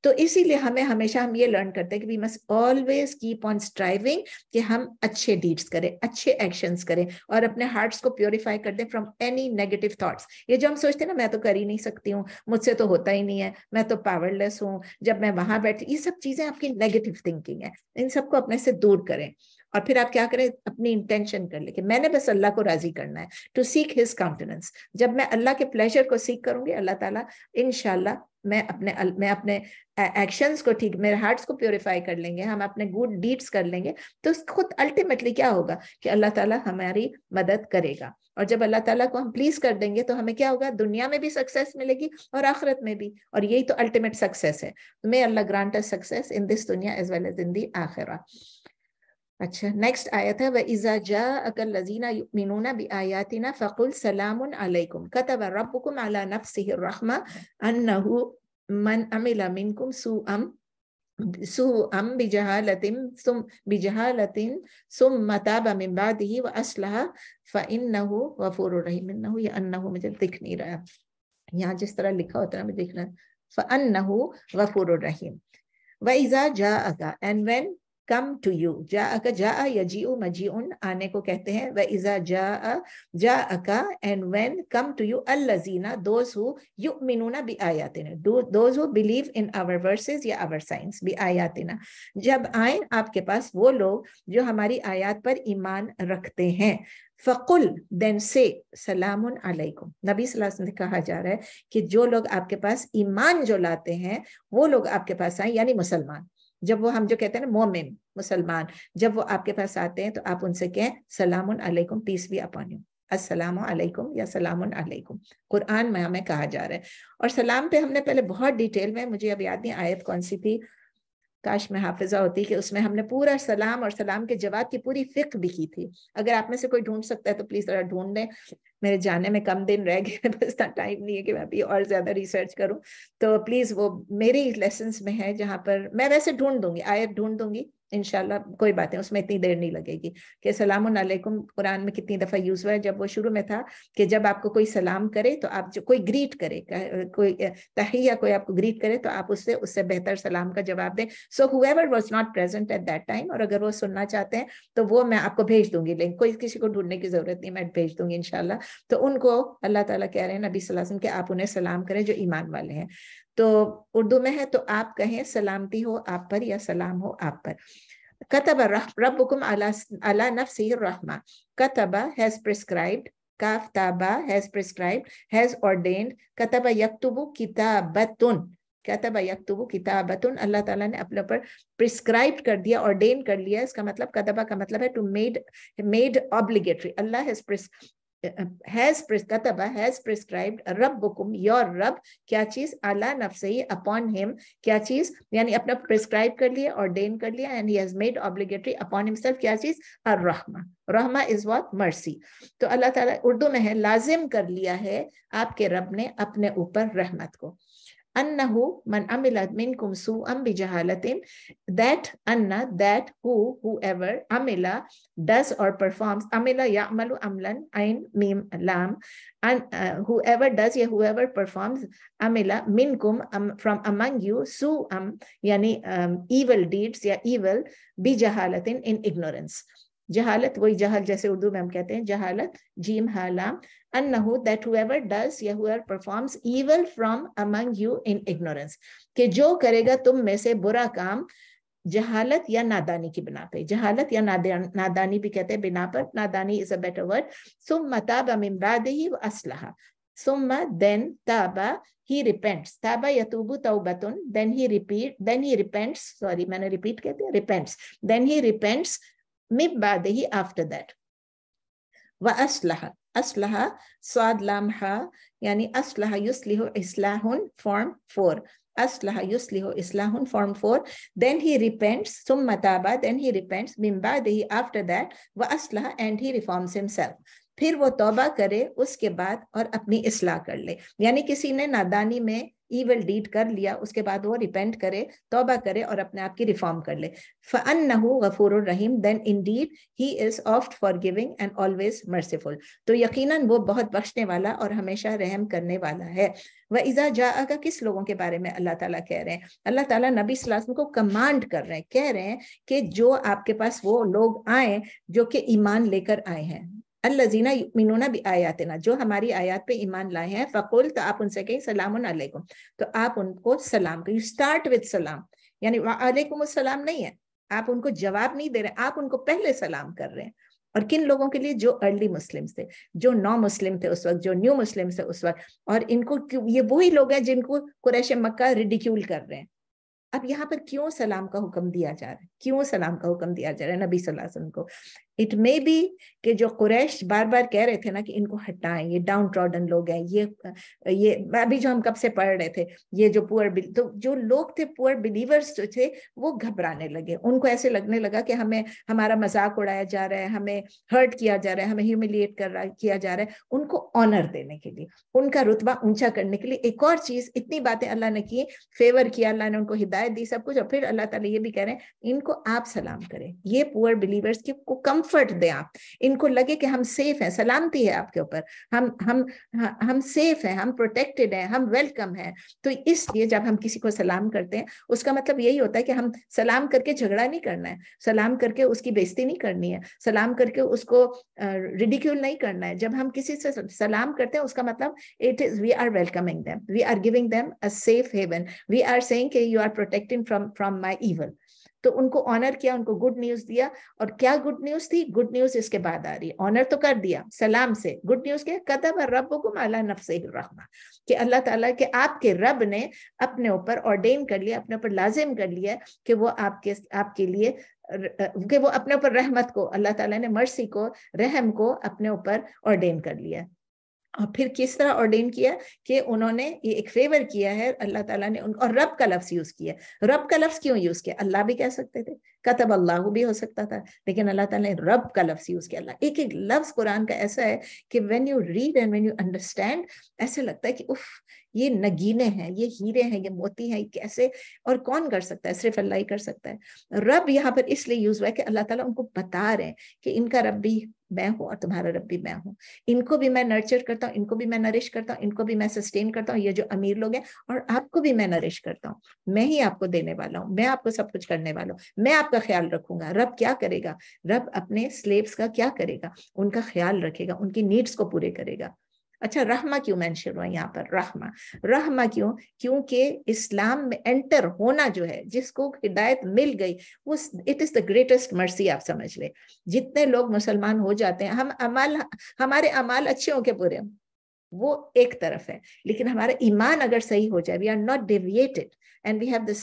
तो इसीलिए हमें हमेशा हम ये लर्न करते हैं कि we must always keep on striving कि हम अच्छे डीड्स करें, अच्छे एक्शंस करें और अपने हार्ट्स को प्योरीफाई कर दें फ्रॉम एनी नेगेटिव थॉट्स। ये जो हम सोचते हैं ना मैं तो कर ही नहीं सकती हूँ, मुझसे तो होता ही नहीं है, मैं तो पावरलेस हूँ, जब मैं वहां बैठी, ये सब चीजें आपकी नेगेटिव थिंकिंग है, इन सबको अपने से दूर करें। और फिर आप क्या करें, अपनी इंटेंशन कर ले कि मैंने बस अल्लाह को राजी करना है, टू सीक हिज काउंटेनेंस। जब मैं अल्लाह के प्लेजर को सीख करूंगी, अल्लाह ताला इंशाल्लाह मैं अपने एक्शंस को ठीक, मेरे हार्ट्स को प्योरीफाई कर लेंगे, हम अपने गुड डीड्स कर लेंगे, तो खुद अल्टीमेटली क्या होगा कि अल्लाह ताला हमारी मदद करेगा। और जब अल्लाह ताला को हम प्लीज कर देंगे तो हमें क्या होगा, दुनिया में भी सक्सेस मिलेगी और आखिरत में भी, और यही तो अल्टीमेट सक्सेस है। मे अल्लाह grant us success in this दुनिया as well as in the आखिरा। अच्छा, नेक्स्ट आयत है, वइज़ा जाअक लज़ीना युमिनूना बिआयातिना फकुल सलामुन अलैकुम कतब रब्बुकुम अला नफ्सिहि रहमा अन्नहु मन अमिला मिनकुम सुअम बिजहालतिन सुम्मा ताबा मिन बादिही व अस्लहा फइन्नहु गफूरुर रहीम। इन्नहु या अन्नहु मुझे दिख नहीं रहा, यहाँ जिस तरह लिखा होता है मुझे दिख रहा है, फअन्नहु गफूरुर रहीम। वइज़ा जाअका, and when come to you, जाअका, जाअ यजीउ मजीउन आने को कहते हैं, वइज़ा जाअका and when come to you अल्लज़ीना, those who युमिनूना बिआयातिना, those who believe in our verses या our signs, बिआयातिना, जब आए आपके पास वो लोग जो हमारी आयात पर ईमान रखते हैं, फकुल देन से सलामुन अलैकुम। नबी सल्लल्लाहु अलैहि वसल्लम से कहा जा रहा है कि जो लोग आपके पास ईमान जो लाते हैं वो लोग आपके पास आए, यानी मुसलमान, जब वो हम जो कहते हैं ना मोमिन मुसलमान, जब वो आपके पास आते हैं तो आप उनसे कहें सलामुन अलैकुम, पीस बी अपॉन यू, अस्सलामु अलैकुम या सलामुन अलैकुम, कुरान में हमें कहा जा रहा है। और सलाम पे हमने पहले बहुत डिटेल में, मुझे अब याद नहीं आयत कौन सी थी, काश में हाफिजा होती कि उसमें हमने पूरा सलाम और सलाम के जवाब की पूरी फिक्र भी की थी। अगर आप में से कोई ढूंढ सकता है तो प्लीज जरा ढूंढ दें, मेरे जाने में कम दिन रह गए, बस इतना टाइम नहीं है कि मैं अभी और ज्यादा रिसर्च करूं, तो प्लीज वो मेरे लेसन्स में है जहां पर मैं वैसे ढूंढ दूंगी, आयत ढूंढ दूंगी इंशाल्लाह, कोई बात है, उसमें इतनी देर नहीं लगेगी। कि सलामुन अलैकुम कुरान में कितनी दफा यूज हुआ है, जब वो शुरू में था कि जब आपको कोई सलाम करे तो आप, जो कोई ग्रीट करे, कोई तहिया कोई आपको ग्रीट करे तो आप उससे बेहतर सलाम का जवाब दें। So whoever was not present at that time, और अगर वो सुनना चाहते हैं तो वो मैं आपको भेज दूंगी लिंक, कोई किसी को ढूंढने की जरूरत नहीं, मैं भेज दूंगी इंशाल्लाह। तो उनको अल्लाह ताला कह रहे हैं नबी सल्लल्लाहु अलैहि वसल्लम के आप उन्हें सलाम करें जो ईमान वाले हैं। तो उर्दू में है तो आप कहें सलामती हो आप पर या सलाम हो आप पर। कतब रब्बुकुम अला नफ्सिहि रहमा, कतबा has prescribed, calf Taba has prescribed, has ordained, कतबा यक्तुबु किताबतुन, कतबा यक्तुबु किताबतुन, अल्लाह ताला ने अपने ऊपर प्रिस्क्राइब कर दिया, ऑर्डेन कर लिया। इसका मतलब कतबा का मतलब है टू मेड ऑब्लिगेटरी। अल्लाह has prescribed रब्बुकुम, योर रब, क्या चीज, अला नफ्सिही, अपॉन हिम, क्या चीज, यानी अपना प्रिस्क्राइब कर लिया, ऑर्डेन कर लिया, and he has made obligatory upon himself, क्या चीज, अर्रहमा। रहमा इज व्हाट, मर्सी। तो अल्लाह ताला उर्दू में है लाजिम कर लिया है आपके रब ने अपने ऊपर रहमत को। annahu man amila minkum su'an bi jahalatin, that anna, that whoever, amila, does or performs, amila ya'malu amlan, ain mim lam, and whoever does, ya whoever performs, amila minkum, from among you, su'am, yani evil deeds, ya evil, bi jahalatin, in ignorance. जहालत वही जहल जैसे उर्दू में हम कहते हैं जहालत, gym Halam, अन्नहु, that whoever does या whoever performs evil from among you in ignorance, कि जो करेगा तुम में से बुरा काम जहालत या नादानी की बिना पे, जहालत या नादानी भी कहते हैं बिना पर, नादानी is a better word. सुम्मा ताबा मिन बादिही व अस्लहा, सुम्मा, then, Taba, he repents, Taba यतूबु तौबतुन, then he repents, sorry मैंने repeat कहते हैं, repents, then he repents, min ba'dihi, after that. Wa aslaha, aslaha, sad lam ha, yani aslaha yuslihu islahun, form 4. Aslaha yuslihu islahun, form 4. Then he repents, summa taba, then he repents, min ba'dihi, after that, wa aslaha, and he reforms himself. फिर वो तौबा करे उसके बाद और अपनी इस्लाह कर ले, यानी किसी ने नादानी में evil deed कर लिया, उसके बाद वो रिपेंट करे, तौबा करे और अपने आप की रिफॉर्म कर ले. फ़अन्नहु गफूरुर रहीम, then indeed he is oft forgiving and always merciful. तो यकीनन वो बहुत बख्शने वाला और हमेशा रहम करने वाला है. व इज़ा जाअका, किस लोगों के बारे में अल्लाह ताला कह रहे हैं? अल्लाह ताला नबी सल्लल्लाहु अलैहि वसल्लम को कमांड कर रहे हैं, कह रहे हैं कि जो आपके पास वो लोग आए जो कि ईमान लेकर आए हैं, अल्लज़ीना युमिनूना बि आयातिना, जो हमारी आयत पे ईमान लाए हैं, फ़कुल, तो आप उनसे कहें सलामुन अलैकुम, तो आप उनको सलाम करें. यू स्टार्ट विद सलाम, यानी वालेकुम अस्सलाम नहीं है, आप उनको जवाब नहीं दे रहे, आप उनको पहले सलाम कर रहे हैं. और किन लोगों के लिए? जो अर्ली मुस्लिम्स थे, जो नौ मुस्लिम थे उस वक्त, जो न्यू मुस्लिम थे उस वक्त, और इनको, ये वही लोग हैं जिनको कुरैश मक्का रिडिक्यूल कर रहे हैं. अब यहाँ पर क्यों सलाम का हुक्म दिया जा रहा है? क्यों सलाम का हुक्म दिया जा रहा है नबी सल्लल्लाहु अलैहि वसल्लम को? इट मे बी कि जो कुरैश बार बार कह रहे थे ना कि इनको हटाएं, ये डाउन ट्रॉडन लोग हैं, ये अभी जो हम कब से पढ़ रहे थे, ये जो तो जो लोग थे पुअर बिलीवर्स जो थे वो घबराने लगे, उनको ऐसे लगने लगा कि हमें, हमारा मजाक उड़ाया जा रहा है, हमें हर्ट किया जा रहा है, हमें ह्यूमिलिएट किया जा रहा है. उनको ऑनर देने के लिए, उनका रुतबा ऊंचा करने के लिए एक और चीज, इतनी बातें अल्लाह ने की, फेवर किया, अल्लाह ने उनको हिदायत दी, सब कुछ, और फिर अल्लाह ताला ये भी कह रहे हैं इनको आप सलाम करें, ये पुअर बिलीवर्स को कंफर्ट दें, आप इनको लगे कि हम सेफ हैं, सलामती है आपके ऊपर, हम सेफ हैं, हम प्रोटेक्टेड हैं, हम वेलकम हैं. तो इसलिए जब हम किसी को सलाम करते हैं उसका मतलब यही होता है कि हम सलाम करके झगड़ा नहीं करना है, सलाम करके उसकी बेइज्जती नहीं करनी है, सलाम करके उसको रिडिक्यूल नहीं करना है. जब हम किसी से सलाम करते हैं उसका मतलब it is we are welcoming them, we are giving them a safe haven, we are saying कि you are protecting from my evil. तो उनको ऑनर किया, उनको गुड न्यूज दिया. और क्या गुड न्यूज थी? गुड न्यूज इसके बाद आ रही है. ऑनर तो कर दिया सलाम से, गुड न्यूज क्या? कतब रब्बुकुम अला नफ्सिहिर रहमा, कि अल्लाह ताला के आपके रब ने अपने ऊपर ऑर्डेन कर लिया, अपने ऊपर लाजिम कर लिया कि वो आपके लिए, कि वो अपने ऊपर रहमत को, अल्लाह ताला ने मर्सी को, रहम को अपने ऊपर ऑर्डेन कर लिया. और फिर किस तरह ऑर्डेन किया कि उन्होंने ये एक फेवर किया है अल्लाह ताला ने, और रब का लफ्ज यूज किया. रब का लफ्ज क्यों यूज किया? अल्लाह भी कह सकते थे, कतब अल्लाह भी हो सकता था, लेकिन अल्लाह ताला ने रब का लफ्ज यूज किया. अल्लाह, एक एक लफ्ज कुरान का ऐसा है कि when you read and when you understand, ऐसे लगता है कि उफ, ये नगीने हैं, ये हीरे हैं, ये मोती हैं, कैसे, और कौन कर सकता है? सिर्फ अल्लाह ही कर सकता है. रब यहाँ पर इसलिए यूज हुआ है कि अल्लाह ताला उनको बता रहे हैं कि इनका रब भी मैं हूँ और तुम्हारा रब भी मैं हूँ, इनको भी मैं नर्चर करता हूँ, इनको भी मैं नरिश करता हूँ, इनको भी मैं सस्टेन करता हूँ, ये जो अमीर लोग हैं, और आपको भी मैं नरिश करता हूँ, मैं ही आपको देने वाला हूँ, मैं आपको सब कुछ करने वाला हूँ, मैं आपका ख्याल रखूंगा. रब क्या करेगा? रब अपने स्लेव्स का क्या करेगा? उनका ख्याल रखेगा, उनकी नीड्स को पूरे करेगा. अच्छा, रहमा क्यों मेंशन हुआ यहाँ पर? रहमा क्यों? क्योंकि इस्लाम में एंटर होना जो है, जिसको हिदायत मिल गई, वो it is the greatest mercy. आप समझ ले, जितने लोग मुसलमान हो जाते हैं, हमारे अमाल अच्छे हो के बुरे, वो एक तरफ है, लेकिन हमारा ईमान अगर सही हो जाए, we are not deviated and we have this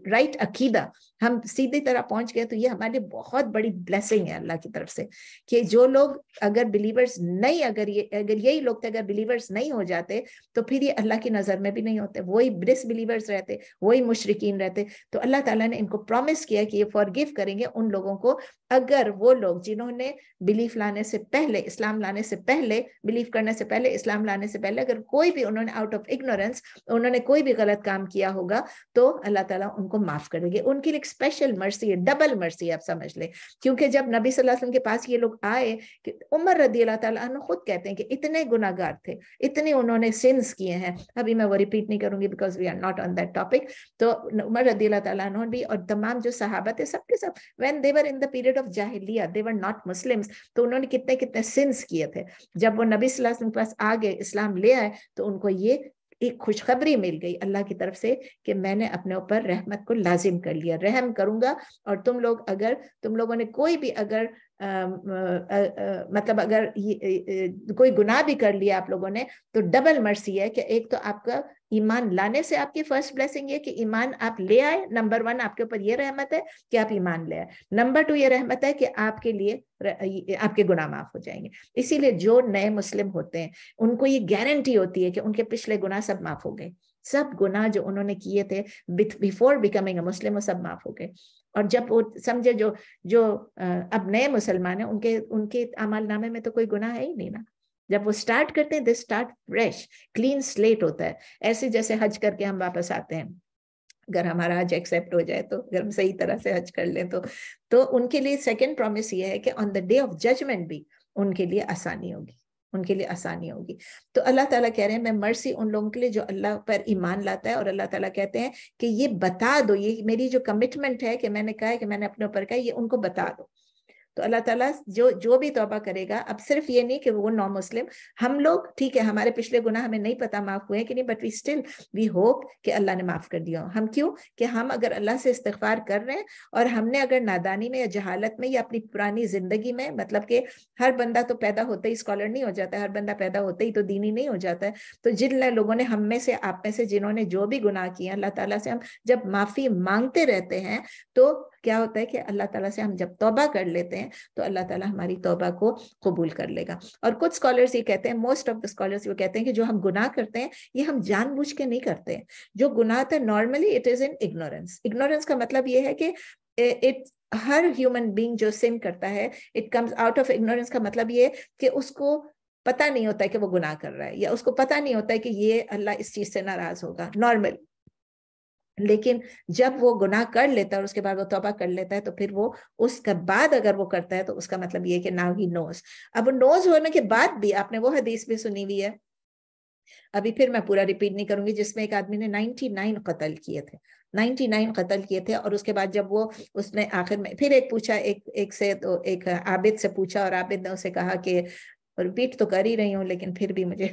right अकीदा, हम सीधी तरह पहुंच गए, तो ये हमारे लिए बहुत बड़ी ब्लेसिंग है अल्लाह की तरफ से. कि जो लोग अगर बिलीवर्स नहीं, अगर यही लोग थे, अगर बिलीवर्स नहीं हो जाते, तो फिर ये अल्लाह की नजर में भी नहीं होते, वही डिसबिलीवर्स रहते, वही मुशरिकीन रहते. तो अल्लाह ताला ने इनको प्रॉमिस किया कि ये फॉरगिव करेंगे उन लोगों को, अगर वो लोग जिन्होंने बिलीफ लाने से पहले, इस्लाम लाने से पहले, बिलीव करने से पहले, इस्लाम लाने से पहले अगर कोई भी उन्होंने आउट ऑफ इग्नोरेंस उन्होंने कोई भी गलत काम किया होगा तो अल्लाह ताला उनको माफ कर देंगे। उनके लिए एक स्पेशल मर्सी है, डबल मर्सी आप समझ ले। क्योंकि जब नबी सल्लल्लाहु अलैहि वसल्लम के पास ये लोग आए कि उमर रदी अल्लाह ताला अन्हु खुद कहते हैं कि इतने गुनाहगार थे, इतने उन्होंने सिंस किए हैं, अभी मैं वो रिपीट नहीं करूंगी because we are not on that topic. तो उमर रदी अल्लाह ताला अन्हु भी और तमाम जो सहाबा थे सबके सब when they were in the period of जाहिलिया दे वर नॉट मुस्लिम्स, तो उन्होंने कितने कितने सिंस किए थे। जब वो नबी सल्लल्लाहु अलैहि वसल्लम के पास आ गए, इस्लाम ले आए, तो उनको ये एक खुशखबरी मिल गई अल्लाह की तरफ से कि मैंने अपने ऊपर रहमत को लाजिम कर लिया, रहम करूंगा। और तुम लोग अगर तुम लोगों ने कोई भी अगर मतलब अगर कोई गुनाह भी कर लिया आप लोगों ने तो डबल मर्सी है कि एक तो आपका ईमान लाने से आपकी फर्स्ट ब्लेसिंग है कि ईमान आप ले आए, नंबर 1 आपके ऊपर ये रहमत है कि आप ईमान ले आए, नंबर 2 ये रहमत है कि आपके लिए आपके गुनाह माफ हो जाएंगे। इसीलिए जो नए मुस्लिम होते हैं उनको ये गारंटी होती है कि उनके पिछले गुनाह सब माफ हो गए, सब गुनाह जो उन्होंने किए थे बिफोर बिकमिंग अ मुस्लिम वो सब माफ हो गए। और जब वो समझे जो अब नए मुसलमान हैं उनके अमल नामे में तो कोई गुनाह है ही नहीं ना। जब वो स्टार्ट करते हैं they start fresh, clean slate होता है। ऐसे जैसे हज करके हम वापस आते हैं, अगर हमारा हज एक्सेप्ट हो जाए तो, अगर हम सही तरह से हज कर लें तो उनके लिए सेकंड प्रॉमिस ये है कि on the day of judgement भी उनके लिए आसानी होगी, उनके लिए आसानी होगी। तो अल्लाह ताला कह रहे हैं मैं मर्सी उन लोगों के लिए जो अल्लाह पर ईमान लाता है। और अल्लाह ताला कहते हैं कि ये बता दो, ये मेरी जो कमिटमेंट है कि मैंने कहा है कि मैंने अपने ऊपर कहा, ये उनको बता दो। तो अल्लाह ताला जो भी तौबा करेगा, अब सिर्फ ये नहीं कि वो नॉन मुस्लिम, हम लोग ठीक है हमारे पिछले गुनाह हमें नहीं पता माफ हुए कि नहीं, but we still we hope कि अल्लाह ने माफ कर दिया। हम क्यों कि हम अगर अल्लाह से इस्तिगफार कर रहे हैं और हमने अगर नादानी में या जहालत में या अपनी पुरानी जिंदगी में, मतलब कि हर बंदा तो पैदा होते ही स्कॉलर नहीं हो जाता, हर बंदा पैदा होते ही तो दीनी नहीं हो जाता है। तो जिन लोगों ने हम में से आप में से जिन्होंने जो भी गुनाह किए अल्लाह ताला से हम जब माफी मांगते रहते हैं तो क्या होता है कि अल्लाह ताला से हम जब तौबा कर लेते हैं तो अल्लाह ताला हमारी तौबा को कबूल कर लेगा। और कुछ स्कॉलर्स ये कहते हैं, मोस्ट ऑफ द स्कॉलर्स वो कहते हैं कि जो हम गुनाह करते हैं ये हम जानबूझ के नहीं करते हैं। जो गुनाह होता है normally it is in ignorance. Ignorance का मतलब ये है कि हर ह्यूमन बीइंग जो सिन करता है it comes out of ignorance. का मतलब ये कि उसको पता नहीं होता है कि वो गुनाह कर रहा है, या उसको पता नहीं होता है कि ये अल्लाह इस चीज से नाराज होगा नॉर्मल। लेकिन जब वो गुनाह कर लेता है और उसके बाद वो तौबा कर लेता है तो फिर वो उसके बाद अगर वो करता है तो उसका मतलब ये कि नाउ ही नोज। अब नोज होने के बाद भी आपने वो हदीस भी सुनी हुई है, अभी फिर मैं पूरा रिपीट नहीं करूंगी, जिसमें एक आदमी ने 99 कत्ल किए थे, 99 कत्ल किए थे। और उसके बाद जब वो उसने आखिर में फिर एक पूछा, एक से तो एक आबिद से पूछा और आबिद ने उसे कहा कि रिपीट तो कर ही रही हूँ लेकिन फिर भी मुझे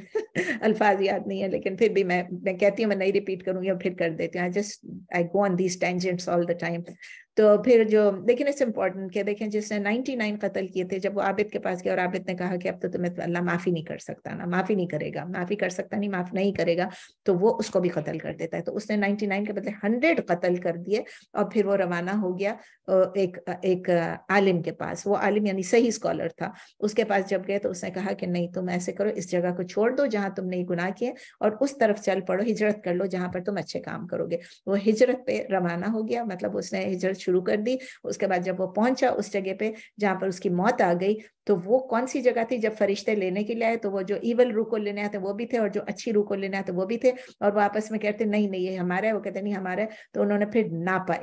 अल्फाज याद नहीं है, लेकिन फिर भी मैं कहती हूँ मैं नहीं रिपीट करूंगी और फिर कर देती हूँ। I go on these tangents all the time. तो फिर जो लेकिन इट्स इम्पोर्टेंट कि देखें जिसने 99 कत्ल किए थे, जब वो आबिद के पास गया और आबिद ने कहा कि अब तो तुम्हें अल्लाह माफी नहीं कर सकता ना, माफी नहीं करेगा, माफी कर सकता नहीं, माफ नहीं करेगा, तो वो उसको भी कत्ल कर देता है। तो उसने 99 के बदले 100 कत्ल कर दिए और फिर वो रवाना हो गया एक आलिम के पास। वो आलिम यानी सही स्कॉलर था। उसके पास जब गए तो उसने कहा कि नहीं तुम ऐसे करो, इस जगह को छोड़ दो जहां तुमने ये गुनाह किए और उस तरफ चल पड़ो, हिजरत कर लो जहां पर तुम अच्छे काम करोगे। वो हिजरत पे रवाना हो गया, मतलब उसने हिजरत शुरू कर दी। उसके बाद जब वो पहुंचा उस जगह पे जहां पर उसकी मौत आ गई, तो वो कौन सी जगह थी, जब फरिश्ते लेने के लिए आए तो वो जो ईवल रूह को लेने आते वो भी थे और जो अच्छी रूह को लेने आते वो भी थे। और वो आपस में कहते नहीं नहीं ये हमारा है, वो कहते नहीं हमारा है। तो उन्होंने फिर नापा,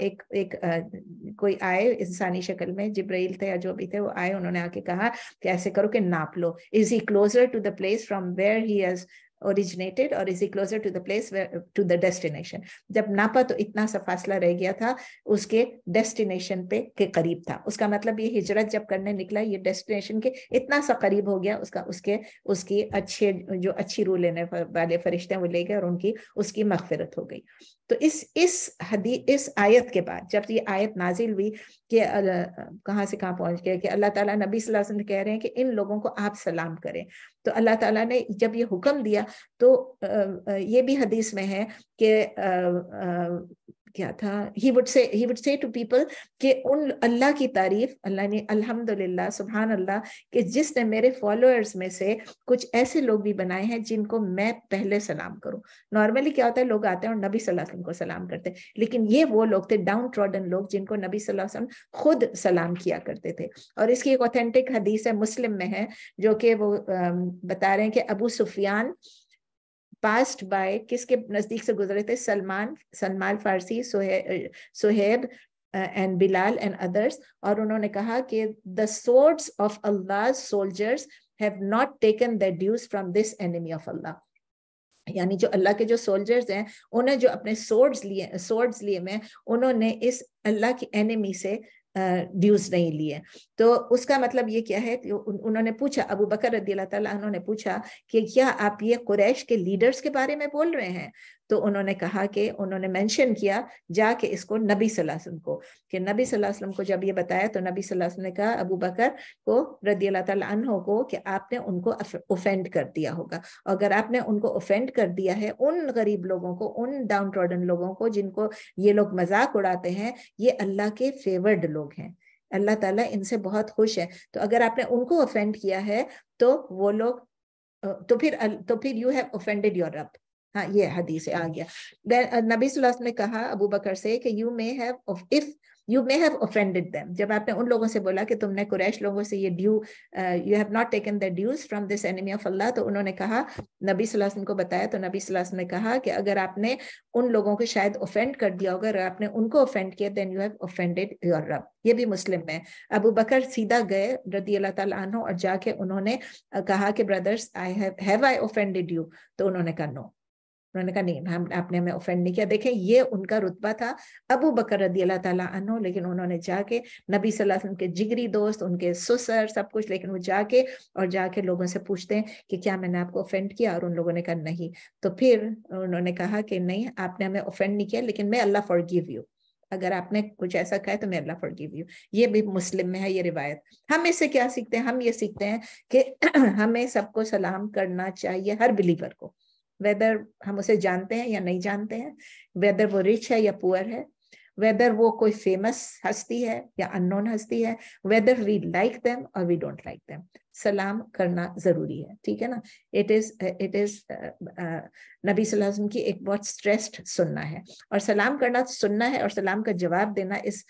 कोई आए इंसानी शक्ल में, जिब्राइल थे या जो भी थे, वो आए, उन्होंने आके कहा कि ऐसे करो कि नाप लो, is he closer to the place from where he has originated or is he closer to the place where to the destination। जब नापा तो इतना सा फासला रह गया था, उसके डेस्टिनेशन पे के करीब था। उसका मतलब ये हिजरत जब करने निकला ये डेस्टिनेशन के इतना सा करीब हो गया, उसकी अच्छे जो अच्छी रूह लेने वाले फरिश्ते वो ले गए और उसकी मगफिरत हो गई। तो इस आयत के बाद जब ये आयत नाजिल हुई कि कहाँ से कहाँ पहुंच गया कि अल्लाह ताला नबी सल्लल्लाहु अलैहि वसल्लम कह रहे हैं कि इन लोगों को आप सलाम करें। तो अल्लाह ताला ने जब ये हुक्म दिया तो ये भी हदीस में है कि کیا تھا, he would say to people کہ ان اللہ کی تعریف, اللہ نے الحمدللہ سبحان اللہ کہ جس نے میرے فالوئرز میں سے کچھ ایسے لوگ بھی بنائے ہیں جن کو میں پہلے سلام کروں. نارملی کیا ہوتا ہے, لوگ آتے ہیں اور نبی صلی اللہ علیہ وسلم کو سلام کرتے ہیں, لیکن یہ وہ لوگ تھے ڈاؤن ٹراڈن لوگ جن کو نبی صلی اللہ علیہ وسلم خود سلام کیا کرتے تھے. اور اس کی ایک اوتھینٹک حدیث ہے, مسلم میں ہے, جو کہ وہ بتا رہے ہیں کہ ابو سفیان passed by, کس کے نزدیک سے گزرے تھے, سلمان فارسی, Suhaib and Bilal and others, اور انہوں نے کہا کہ the swords of Allah's soldiers have not taken their dues from this enemy of Allah. یعنی جو اللہ کے جو سولجرز ہیں انہیں جو اپنے سورڈز لیے میں انہوں نے اس اللہ کی اینیمی سے ڈیوز نہیں لیے. تو اس کا مطلب یہ کیا ہے کہ انہوں نے پوچھا, ابو بکر رضی اللہ تعالیٰ عنہ نے پوچھا کہ کیا آپ یہ قریش کے لیڈرز کے بارے میں بول رہے ہیں؟ تو انہوں نے کہا کہ انہوں نے مینشن کیا جا کے اس کو نبی صلی اللہ علیہ وسلم کو, کہ نبی صلی اللہ علیہ وسلم کو جب یہ بتایا تو نبی صلی اللہ علیہ وسلم نے کہا ابو بکر کو رضی اللہ تعالیٰ عنہ کو کہ آپ نے ان کو اوفینڈ کر دیا ہوگا. اگر آپ نے ان کو اوفینڈ کر دیا ہے, ان غریب لوگوں کو, ان ڈاؤن ٹراڈن لوگوں کو جن کو یہ لوگ مذاق اڑاتے ہیں, یہ اللہ کے فیورڈ لوگ ہیں, اللہ تعالیٰ ان سے بہت خوش ہے. تو اگر آپ نے ان کو اوفینڈ کیا ہے تو وہ لوگ تو پھر یو ہیو اوفینڈیڈ یور رب. ہاں, یہ حدیث آ گیا. نبی صلی اللہ علیہ وسلم نے کہا ابو بکر سے کہ you may have offended them. جب آپ نے ان لوگوں سے بولا کہ تم نے قریش لوگوں سے یہ due, you have not taken their dues from this enemy of Allah, تو انہوں نے کہا, نبی صلی اللہ علیہ وسلم کو بتایا, تو نبی صلی اللہ علیہ وسلم نے کہا کہ اگر آپ نے ان لوگوں کو شاید اوفینڈ کر دیا ہوگا, اگر آپ نے ان کو اوفینڈ کیا, then you have offended your Rabb. یہ بھی مسلم میں. ابو بکر سیدھا گئے رضی اللہ تعالیٰ عنہ اور جا کے انہوں نے کہا کہ brothers, have I offended you? تو انہوں نے کہا no. انہوں نے کہا نہیں, آپ نے ہمیں اوفینڈ نہیں کیا. دیکھیں یہ ان کا رتبہ تھا ابو بکر رضی اللہ تعالیٰ عنہ, لیکن انہوں نے جا کے نبی صلی اللہ علیہ وسلم کے جگری دوست, ان کے سسر, سب کچھ, لیکن وہ جا کے لوگوں سے پوچھتے ہیں کہ کیا میں نے آپ کو اوفینڈ کیا, اور ان لوگوں نے کہا نہیں. تو پھر انہوں نے کہا کہ نہیں, آپ نے ہمیں اوفینڈ نہیں کیا, لیکن میں اللہ forgive you. اگر آپ نے کچھ ایسا کہا ہے تو میں اللہ forgive you. یہ بھی مسلم میں ہے یہ روایت. ہم اس سے کیا سیکھتے ہیں؟ ہم یہ سیکھتے ہیں کہ ہمیں سب کو سلام کرنا چاہیے, ہر بلیور کو, ویدر ہم اسے جانتے ہیں یا نہیں جانتے ہیں, ویدر وہ رچ ہے یا پور ہے, ویدر وہ کوئی فیمس ہستی ہے یا ان نون ہستی ہے, ویدر وی لائک دیم اور وی ڈونٹ لائک دیم, سلام کرنا ضروری ہے. ٹھیک ہے نا. اٹ از نبی صلی اللہ علیہ وسلم کی ایک بہت اسٹریسڈ سننا ہے, اور سلام کرنا سننا ہے, اور سلام کا جواب دینا از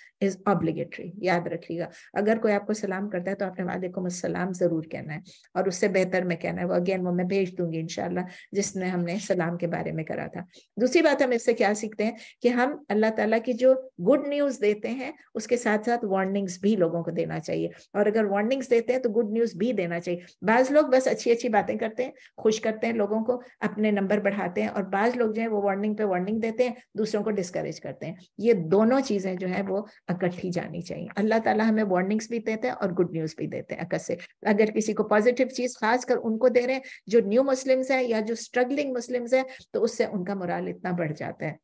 obligatory. یاد رکھیے گا, اگر کوئی آپ کو سلام کرتا ہے تو آپ نے وعلیکم السلام ضرور کہنا ہے, اور اس سے بہتر میں کہنا ہے وہ اگین وہ میں بھیج دوں گی انشاءاللہ جس نے ہم نے سلام کے بارے میں کرا تھا. دوسری بات ہم اس سے کیا سیکھتے ہیں کہ ہم اللہ تعالیٰ کی جو گڈ نیوز دیتے ہیں اس کے ساتھ ساتھ وارننگز بھی لوگوں کو دینا چاہیے, اور اگر وارننگز دیتے ہیں تو گڈ نیوز بھی دینا چاہیے. بعض لوگ بس اچھی باتیں کرتے ہیں, خوش کرتے ہیں لوگوں کو, اپنے نمبر بڑھاتے ہیں, اور بعض لوگ جو ہیں وہ وارننگ پہ وارننگ دیتے ہیں, دوسروں کو ڈسکریج کرتے ہیں. یہ دونوں چیزیں جو ہیں وہ اکٹھی جانی چاہیے. اللہ تعالیٰ ہمیں وارننگز بھی دیتے ہیں اور گڈ نیوز بھی دیتے ہیں اکثر. اگر کسی کو پازیٹیو چیز خاص کر ان کو دے رہے ہیں جو نیو مسلمز ہیں یا جو اسٹرگلنگ مسلمز ہیں, تو اس سے ان کا مورال اتنا بڑھ جاتا ہے.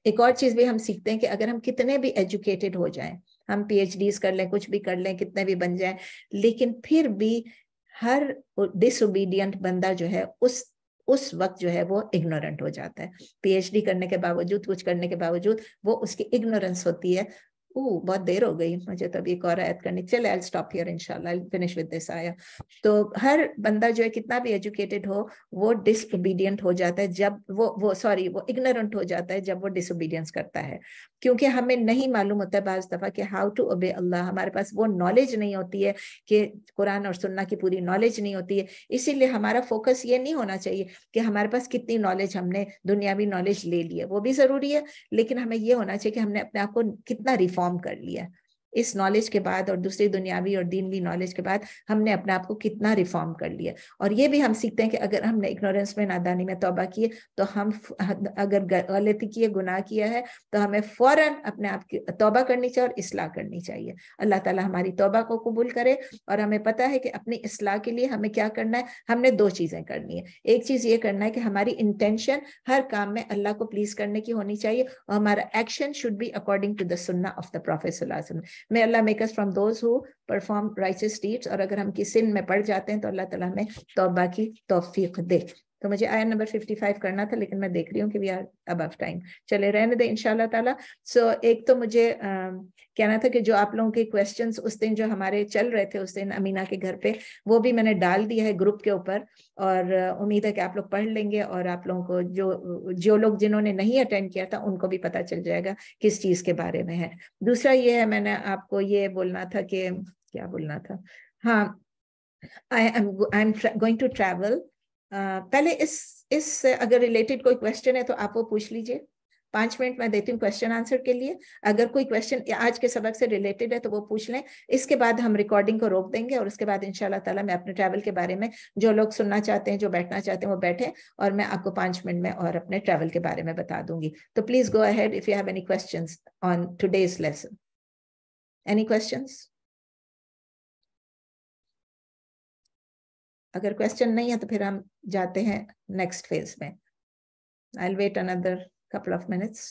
ایک اور چیز بھی ہم سیکھتے ہیں کہ اگر ہم کتنے بھی ایجوکیٹڈ ہو جائیں, ہم پی ایچ ڈیز کر لیں, کچھ بھی کر لیں, کتنے بھی بن جائیں, لیکن پھر بھی ہر ڈس اوبیڈینٹ بندہ جو ہے اس وقت جو ہے وہ اگنورنٹ ہو جاتا ہے. پی ایچ ڈی کرنے کے باوجود, کچھ کرنے کے باوجود وہ اس کی اگنورنس ہوتی ہے. بہت دیر ہو گئی, مجھے تو ابھی ایک اور آیت کرنی. چلے I'll stop here inshallah, I'll finish with this آیا. تو ہر بندہ جو ہے کتنا بھی ایجوکیٹڈ ہو وہ ڈس اوبیڈینٹ ہو جاتا ہے جب وہ اگنورنٹ ہو جاتا ہے جب وہ ڈس اوبیڈینس کرتا ہے, کیونکہ ہمیں نہیں معلوم ہوتا ہے بعض دفعہ کہ ہاؤ ٹو اوبے اللہ. ہمارے پاس وہ نالج نہیں ہوتی ہے, کہ قرآن اور سنہ کی پوری نالج نہیں ہوتی ہے. اسی لیے ہمارا فوکس یہ نہیں ہونا چاہیے کہ ہمارے پاس کتنی نالج, ہم نے دنیاوی نالج لے لی ہے, وہ بھی ضروری ہے, لیکن ہمیں یہ ہونا چاہیے کہ ہم نے اپنے آپ کو کتنا ریفارم کر لیا اس نالج کے بعد, اور دوسری دنیاوی اور دینوی نالج کے بعد ہم نے اپنے آپ کو کتنا ریفارم کر لیا. اور یہ بھی ہم سیکھتے ہیں کہ اگر ہم نے اگنورنس میں, نادانی میں توبہ کیے, تو ہم اگر غلطی کی ہے, گناہ کیا ہے, تو ہمیں فوراً اپنے آپ کی توبہ کرنی چاہیے اور اصلاح کرنی چاہیے. اللہ تعالیٰ ہماری توبہ کو قبول کرے. اور ہمیں پتہ ہے کہ اپنی اصلاح کے لیے ہمیں کیا کرنا ہے. ہم نے 2 چیزیں کرنی ہے. ایک چیز یہ کرنا ہے کہ ہماری انٹینشن ہر کام میں اللہ کو پلیز کرنے کی ہونی چاہیے, اور ہمارا action should be according to the سنہ آف دا پروفیٹ صلی اللہ علیہ وسلم. May Allah make us from those who perform righteous deeds. اور اگر ہم کی سن میں پڑ جاتے ہیں تو اللہ تعالیٰ ہمیں توبہ کی توفیق دے. تو مجھے آیا نمبر 55 کرنا تھا لیکن میں دیکھ رہی ہوں کہ وی آر ابو ٹائم. چلے رہنے دیں انشاءاللہ تعالیٰ. سو ایک تو مجھے کہنا تھا کہ جو آپ لوگوں کے کویسچنس اس دن جو ہمارے چل رہے تھے اس دن امینہ کے گھر پہ, وہ بھی میں نے ڈال دیا ہے گروپ کے اوپر, اور امید ہے کہ آپ لوگ پڑھ لیں گے, اور آپ لوگوں کو جو لوگ جنہوں نے نہیں اٹینڈ کیا تھا ان کو بھی پتہ چل جائے گا کس چیز کے بارے میں ہے. دوسرا یہ ہے, میں نے آپ کو یہ بولنا تھا کہ کیا بولنا تھا, ہاں I'm going to travel. پہلے اس سے اگر ریلیٹڈ کوئی کویسچن ہے تو آپ وہ پوچھ لیجئے. 5 منٹ میں دیتی ہوں کویسچن آنسر کے لیے. اگر کوئی کویسچن آج کے سبق سے ریلیٹڈ ہے تو وہ پوچھ لیں. اس کے بعد ہم ریکارڈنگ کو روک دیں گے, اور اس کے بعد انشاءاللہ تعالیٰ میں اپنے ٹریول کے بارے میں, جو لوگ سننا چاہتے ہیں, جو بیٹھنا چاہتے ہیں وہ بیٹھیں, اور میں آپ کو 5 منٹ میں اور اپنے ٹریول کے بارے میں بتا دوں گی. تو please go ahead if you have any questions on today's lesson. Any questions? اگر کویسچن نہیں ہے تو پھر ہم جاتے ہیں نیکسٹ فیز میں. I'll wait another couple of minutes.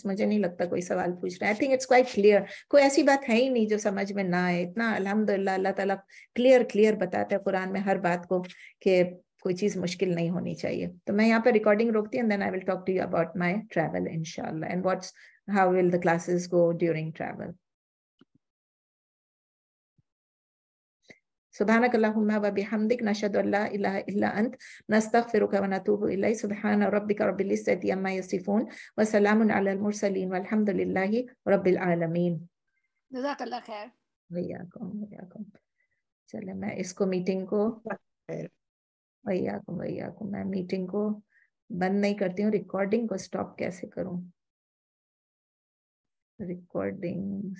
مجھے نہیں لگتا کوئی سوال پوچھ رہا ہے. I think it's quite clear. کوئی ایسی بات ہے ہی نہیں جو سمجھ میں نہ آئے. اتنا الحمدللہ اللہ تعالیٰ کلیئر بتاتا ہے قرآن میں ہر بات کو کہ کوئی چیز مشکل نہیں ہونی چاہیے. تو میں یہاں پہ ریکارڈنگ روکتی ہوں, and then I will talk to you about my travel inshallah, and how will the classes go during travel. سبحانك اللهم وبحمدك نشهد أن لا إله إلا أنت نستغفرك ونتوب إليك. سبحان ربك رب العزة عما يصفون وسلام على المرسلين والحمد لله رب العالمين. جزاک اللہ خیر. ویاکم. چلے میں اس کو میٹنگ کو ویاکم میں میٹنگ کو بند نہیں کرتی ہوں. ریکارڈنگ کو سٹاپ کیسے کروں؟ ریکارڈنگ